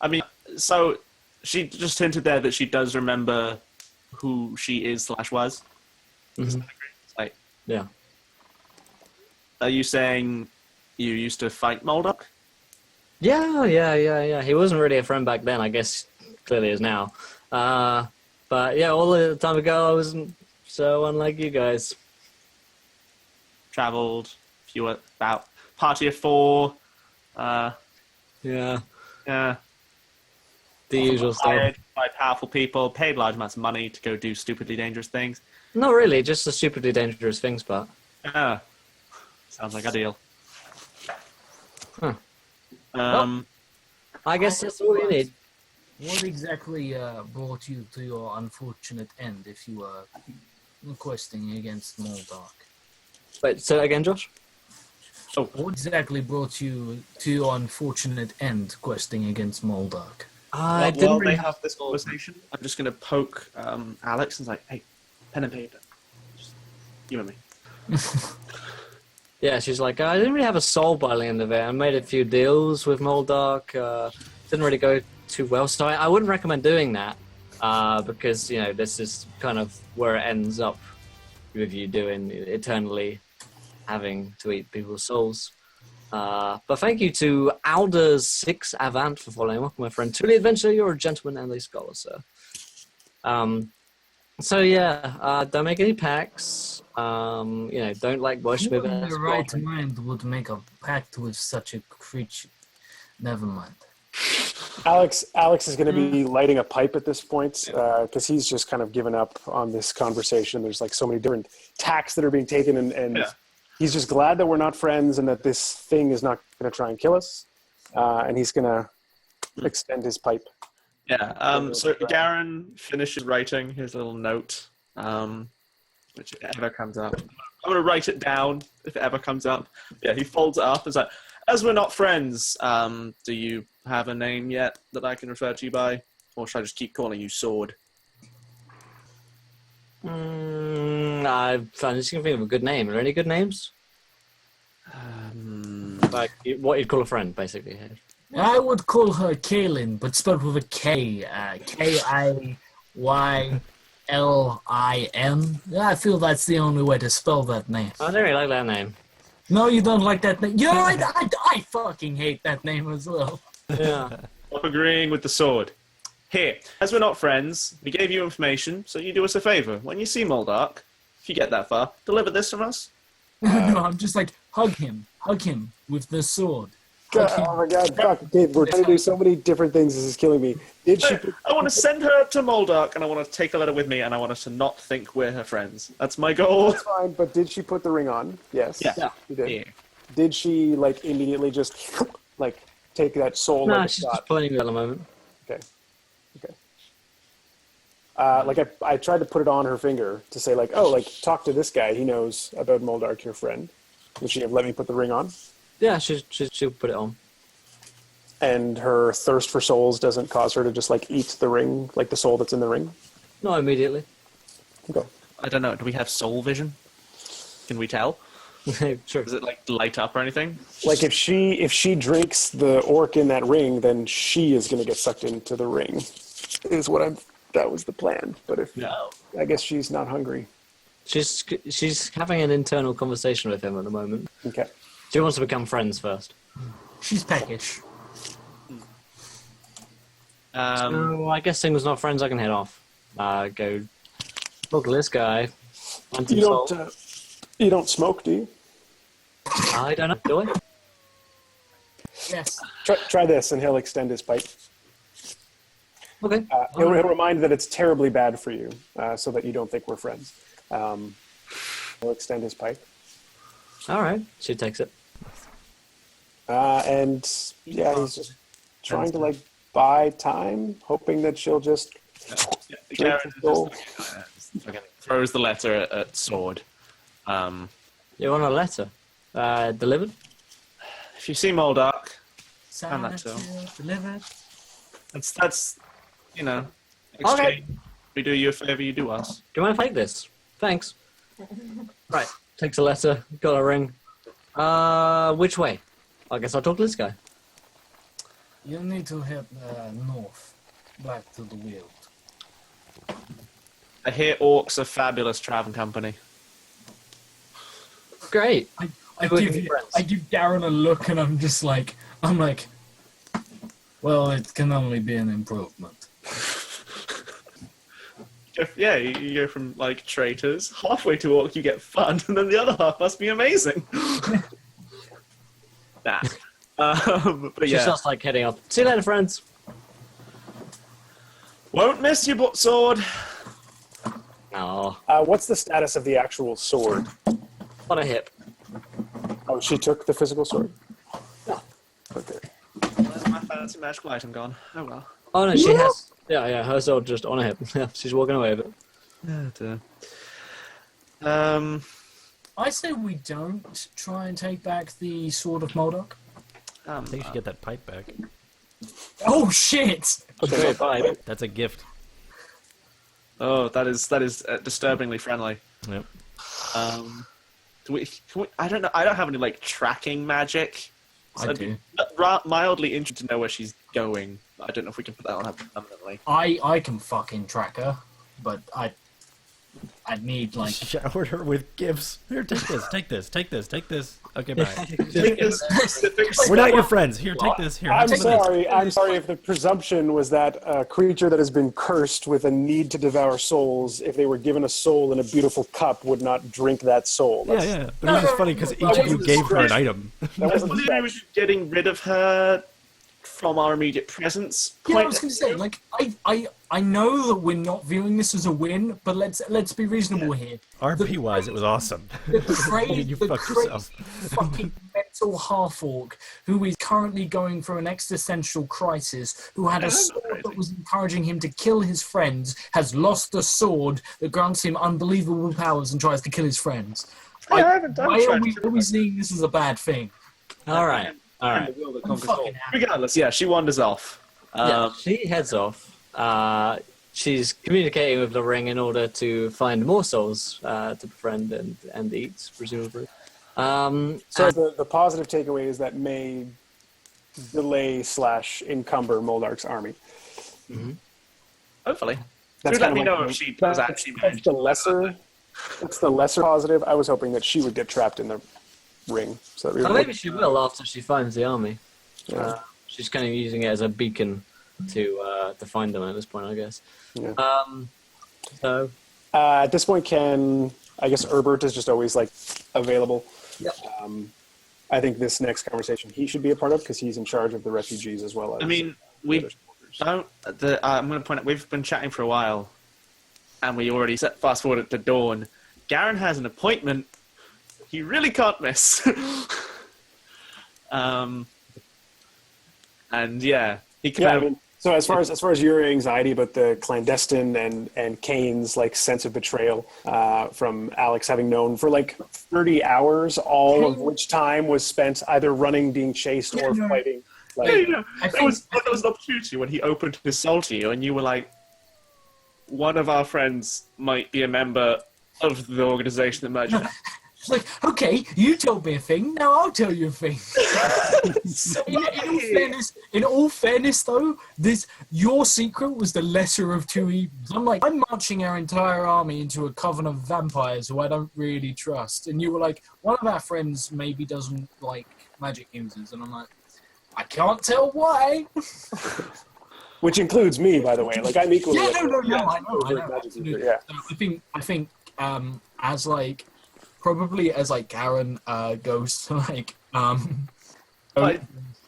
I mean, so she just hinted there that she does remember who she is / was. Mhm. Like, Yeah. are you saying you used to fight Moldark? Yeah. He wasn't really a friend back then. I guess clearly is now. But yeah, all the time ago I wasn't so unlike you guys. Traveled, few about party of 4. Yeah. Yeah. The usual stuff. Hired by powerful people, paid large amounts of money to go do stupidly dangerous things. Not really, just the stupidly dangerous things part. Yeah. Sounds like a deal. Huh. Um, I guess that's all we need. What exactly brought you to your unfortunate end if you were questing against Moldark? Wait, say that again, Josh? What exactly brought you to your unfortunate end questing against Moldark? I while didn't they really have this conversation, I'm just going to poke Alex and say, hey, pen and paper. Just you and me. Yeah, she's like, I didn't really have a soul by the end of it. I made a few deals with Moldark. Didn't really go too well, so I wouldn't recommend doing that. because this is kind of where it ends up with you doing eternally having to eat people's souls. But thank you to Alders6 Avant for following. Welcome, my friend. To the adventure, you're a gentleman and a scholar, sir. So yeah, don't make any pacts. Don't worship Who it. in their right mind would make a pact with such a creature? Never mind. Alex is going to be lighting a pipe at this point because he's just kind of given up on this conversation. There's so many different tacks that are being taken, and he's just glad that we're not friends and that this thing is not going to try and kill us. And he's going to extend his pipe. Yeah. So Garen finishes writing his little note, which if it ever comes up, I'm going to write it down if it ever comes up. Yeah, he folds it up. It's like, as we're not friends, do you have a name yet that I can refer to you by? Or should I just keep calling you Sword? I'm just going to think of a good name. Are there any good names? What you'd call a friend, basically. I would call her Kaylin, but spelled with a K. Kaylin. I feel that's the only way to spell that name. I don't really like that name. No, you don't like that name. Yeah, I fucking hate that name as well. Yeah. I'm agreeing with the Sword. Here, as we're not friends, we gave you information, so you do us a favor. When you see Moldark, if you get that far, deliver this from us. No, I'm just hug him with the sword. Oh my god, fuck, Dave, we're trying to do so many different things, this is killing me. I want to send her to Moldark, and I want to take a letter with me, and I want us to not think we're her friends. That's my goal. That's fine, but did she put the ring on? Yes. Yeah. She did. Yeah. Did she, immediately just, take that soul No, like a she's shot? just playing it at the moment. Okay. I tried to put it on her finger to say, talk to this guy, he knows about Moldark, your friend. Would she have let me put the ring on? Yeah, she'll put it on. And her thirst for souls doesn't cause her to just, eat the ring, the soul that's in the ring? Not immediately. Okay. I don't know. Do we have soul vision? Can we tell? Sure. Does it light up or anything? If she drinks the orc in that ring, then she is going to get sucked into the ring. That was the plan. But I guess she's not hungry. She's having an internal conversation with him at the moment. Okay. She wants to become friends first. She's peckish. So I guess seeing as not friends, I can head off. Go talk to this guy. You don't smoke, do you? I don't know. Do I? Yes. Try this, and he'll extend his pipe. Okay. He'll remind that it's terribly bad for you, so that you don't think we're friends. He'll extend his pipe. All right. She takes it. He's just trying to buy time, hoping that she'll just drink the soul. Throws the letter at Sword. You want a letter? Delivered? If you see Moldark, Sign that too. Delivered. that's exchange. Okay. We do you a favor, you do us. Do you mind if I take this? Thanks. Right. Takes a letter. Got a ring. Which way? I guess I'll talk to this guy. You need to head north, back to the Weald. I hear orcs are fabulous traveling company. Great. I give Garen a look, and I'm like, well, it can only be an improvement. Yeah, you go from traitors halfway to orc, you get fun, and then the other half must be amazing. Nah. But She starts heading up. See you later, friends. Won't miss you, Sword. Oh, What's the status of the actual sword? on a hip. Oh, she took the physical sword? Yeah. Okay. Where's my fancy magical item gone? Oh well. Oh no, she has. Yeah, her sword just on a hip. Yeah, she's walking away with it. I say we don't try and take back the Sword of Moldark. I think you should get that pipe back. Oh shit! Okay, bye. That's a gift. Oh, that is disturbingly friendly. Yep. Can we, I don't know. I don't have any tracking magic. I do. mildly interested to know where she's going. I don't know if we can put that on her permanently. I can fucking track her, but I'd need like Showered her with gifts. Here, take this, take this, take this, take this. Okay, bye. We're not your friends. Here, take this. Here. I'm have some of this. sorry. I'm sorry if the presumption was that a creature that has been cursed with a need to devour souls, if they were given a soul in a beautiful cup, would not drink that soul. Yeah. But it was just funny because each of you gave her an item. That wasn't I believe we were getting rid of her from our immediate presence. Yeah, I was going to say, like, I know that we're not viewing this as a win, but let's be reasonable here. RP wise, it was awesome. The crazy, You the fucked crazy yourself. fucking mental half-orc who is currently going through an existential crisis, who had a sword that was encouraging him to kill his friends, has lost a sword that grants him unbelievable powers and tries to kill his friends. I haven't done Why are we seeing this as a bad thing? All right. I'm fucking happy. Regardless, yeah, she wanders off. Yeah, she heads off. She's communicating with the ring in order to find more souls to befriend and eat, presumably. So the positive takeaway is that may delay / encumber Moldark's army. Mm-hmm. Hopefully. That's Let kind me of know like if she does actually manage. That's the lesser positive. I was hoping that she would get trapped in the ring. So that we Maybe she will after she finds the army. Yeah. She's kind of using it as a beacon to find them at this point, I guess. Yeah. So at this point, I guess Herbert is just always like available. Yep. I think this next conversation he should be a part of because he's in charge of the refugees as well as. I mean, I'm going to point out we've been chatting for a while, and we already fast forward to dawn. Garen has an appointment he really can't miss. And yeah, he can. Yeah, I mean, so as far as your anxiety about the clandestine and Kane's like sense of betrayal from Alex having known for like 30 hours, all of which time was spent either running, being chased, or fighting. Like, There was an opportunity when he opened his soul to you, and you were like, one of our friends might be a member of the organization that merged. It's like, okay, you told me a thing, now I'll tell you a thing. in all fairness, though, your secret was the lesser of two evils. I'm marching our entire army into a coven of vampires who I don't really trust. And you were like, one of our friends maybe doesn't like magic users. And I'm like, I can't tell why. which includes me, by the way. Like I'm equally. I know. Absolutely. Yeah. I think as like. Probably as like Garen goes to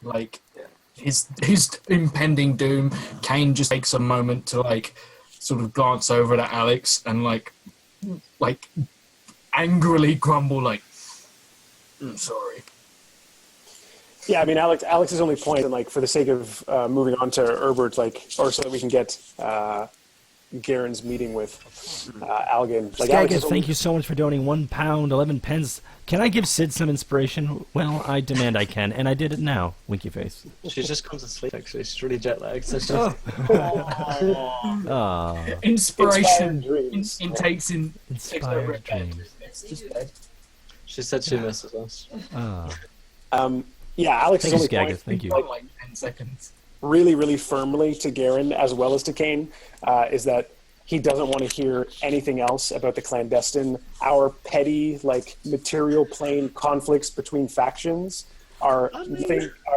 like his impending doom, Kane just takes a moment to like sort of glance over at Alex and like angrily grumble like, sorry. Yeah, I mean Alex's only point, and like for the sake of moving on to Herbert, or so that we can get Garen's meeting with Algan. Like, Skagus, thank you so much for donating £1, 11 pence. Can I give Sid some inspiration? Well, I demand I can, and I did it now. Winky face. She's just gone to sleep, actually. She's really jet lagged. So Inspiration takes Inspired dreams. She said she misses us. Yeah, Alex is only Skagus, thank you. like 10 seconds. Really, really firmly to Garen as well as to Kane is that he doesn't want to hear anything else about the clandestine. Our petty, like material plane conflicts between factions are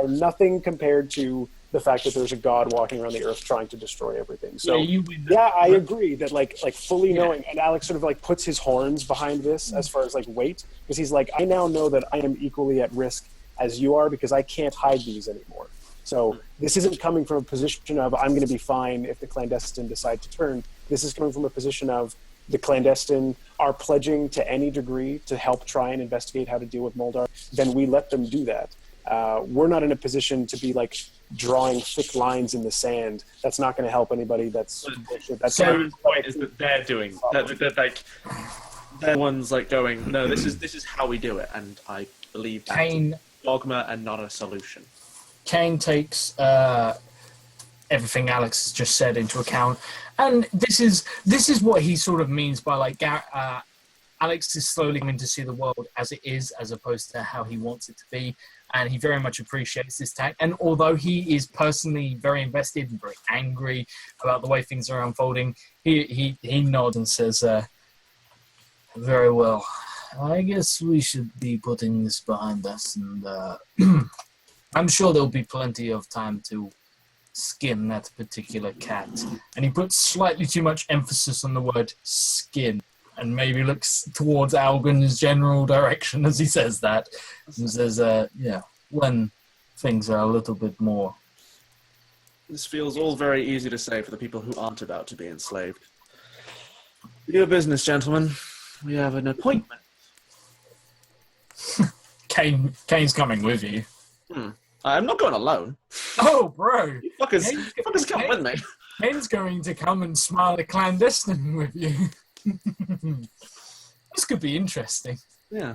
nothing compared to the fact that there's a god walking around the earth trying to destroy everything. So yeah, I agree that like fully knowing, and Alex sort of like puts his horns behind this as far as like weight, because he's like, I now know that I am equally at risk as you are because I can't hide these anymore. So this isn't coming from a position of I'm going to be fine if the clandestine decide to turn. This is coming from a position of the clandestine are pledging to any degree to help try and investigate how to deal with Moldar. Then we let them do that. We're not in a position to be like drawing thick lines in the sand. That's not going to help anybody. That's Garen's point is that they're doing that. Like they're ones like going, no, this is how we do it, and I believe that's a dogma and not a solution. Kane takes everything Alex has just said into account, and this is what he sort of means by like Alex is slowly coming to see the world as it is, as opposed to how he wants it to be. and he very much appreciates this tact. And although he is personally very invested and very angry about the way things are unfolding, he nods and says, very well. I guess we should be putting this behind us, and I'm sure there'll be plenty of time to skin that particular cat. And he puts slightly too much emphasis on the word skin, and maybe looks towards Algon's general direction as he says that. And says, when things are a little bit more. This feels all very easy to say for the people who aren't about to be enslaved. Your business, gentlemen. We have an appointment. Kane's coming with you. I'm not going alone. Oh, bro. You fuckers come with me. Kane's going to come and smile the clandestine with you. This could be interesting. Yeah.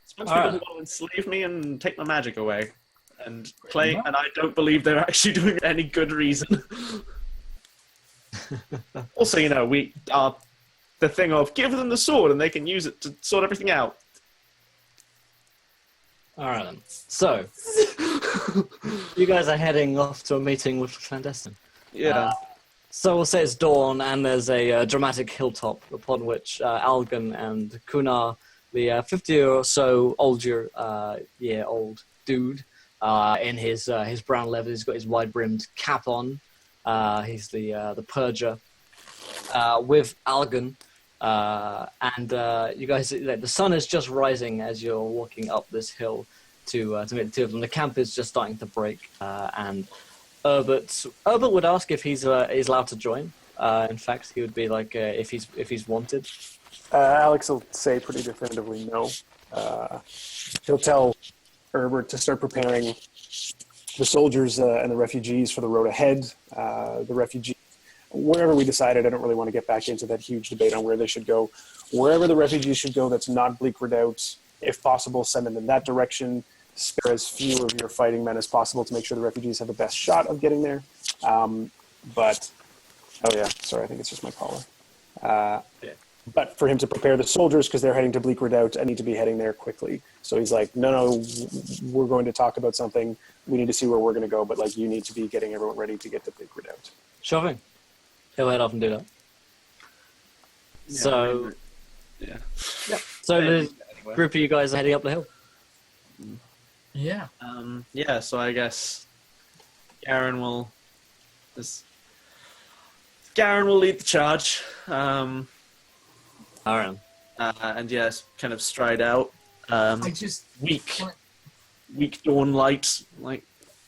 It's a bunch of people who want to enslave me and take my magic away. And and I don't believe they're actually doing any good reason. Also, we are the thing of give them the sword and they can use it to sort everything out. Alright then. So, you guys are heading off to a meeting with the clandestine. Yeah. So we'll say it's dawn, and there's a dramatic hilltop upon which Algon and Kunnar, the 50 or so year old dude, in his brown leather, he's got his wide-brimmed cap on. He's the Purger, with Algon. And you guys, the sun is just rising as you're walking up this hill to meet the two of them. The camp is just starting to break, and Herbert would ask if he's allowed to join. In fact, he would be like if he's wanted. Alex will say pretty definitively no. He'll tell Herbert to start preparing the soldiers and the refugees for the road ahead. The refugees, wherever we decided, I don't really want to get back into that huge debate on where they should go. Wherever the refugees should go that's not Bleak Redoubt, if possible, send them in that direction. Spare as few of your fighting men as possible to make sure the refugees have the best shot of getting there. I think it's just my collar. But for him to prepare the soldiers, because they're heading to Bleak Redoubt, I need to be heading there quickly. So he's like, no, we're going to talk about something. We need to see where we're going to go, but you need to be getting everyone ready to get to Bleak Redoubt. Sure thing. He'll head off and do that. Yeah. So the group of you guys are heading up the hill. Yeah. So I guess Garen will lead the charge. Alright. And yes, kind of stride out. I just Weak dawn light,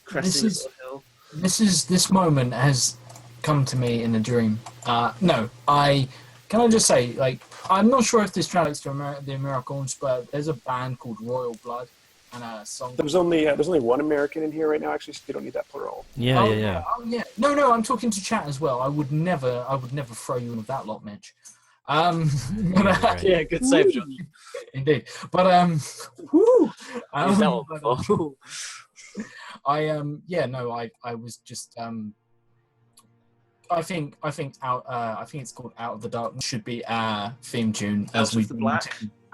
cresting the hill. This moment has come to me in a dream. Can I just say, I'm not sure if this translates to the Americans, but there's a band called Royal Blood and a song. There's only one American in here right now, actually, so you don't need that plural. Yeah. Oh yeah. No, I'm talking to chat as well. I would never throw you in with that lot, Mitch. Yeah, good save, John. Indeed. But I was just I think it's called Out of the Darkness should be our theme tune as we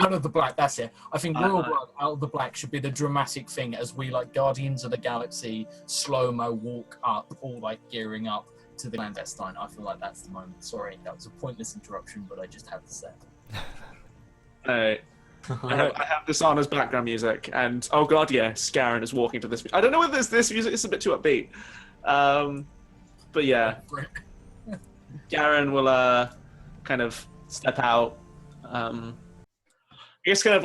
Out of the Black, that's it. I think Royal Blood, Out of the Black should be the dramatic thing as we Guardians of the Galaxy slow-mo walk up, all gearing up to the clandestine. I feel like that's the moment. Sorry, that was a pointless interruption, but I just had to say it. I have this on as background music, and oh god, yes, Garen is walking to this. I don't know whether this music is a bit too upbeat, but yeah, Garen will kind of step out. I guess kind of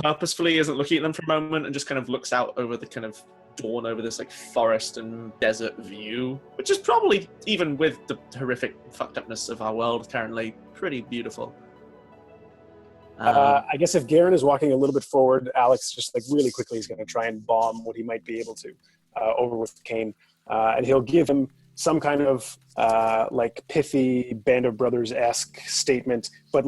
purposefully isn't looking at them for a moment, and just kind of looks out over the kind of dawn over this forest and desert view, which is probably, even with the horrific fucked upness of our world currently, pretty beautiful. I guess if Garen is walking a little bit forward, Alex just really quickly is going to try and bomb what he might be able to over with Kane, and he'll give him some kind of pithy Band of Brothers-esque statement, but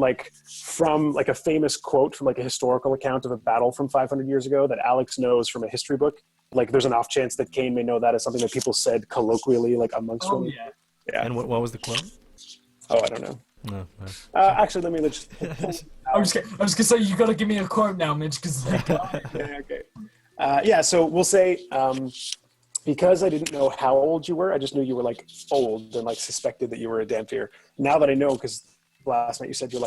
from a famous quote from a historical account of a battle from 500 years ago that Alex knows from a history book. There's an off chance that Kane may know that as something that people said colloquially amongst them. Yeah. And what was the quote? Oh, I don't know. No. Actually, let me just. I was gonna say you got to give me a quote now, Mitch, because yeah, okay. Yeah, so we'll say because I didn't know how old you were, I just knew you were like old and like suspected that you were a Damphir. Now that I know, because last night you said you're like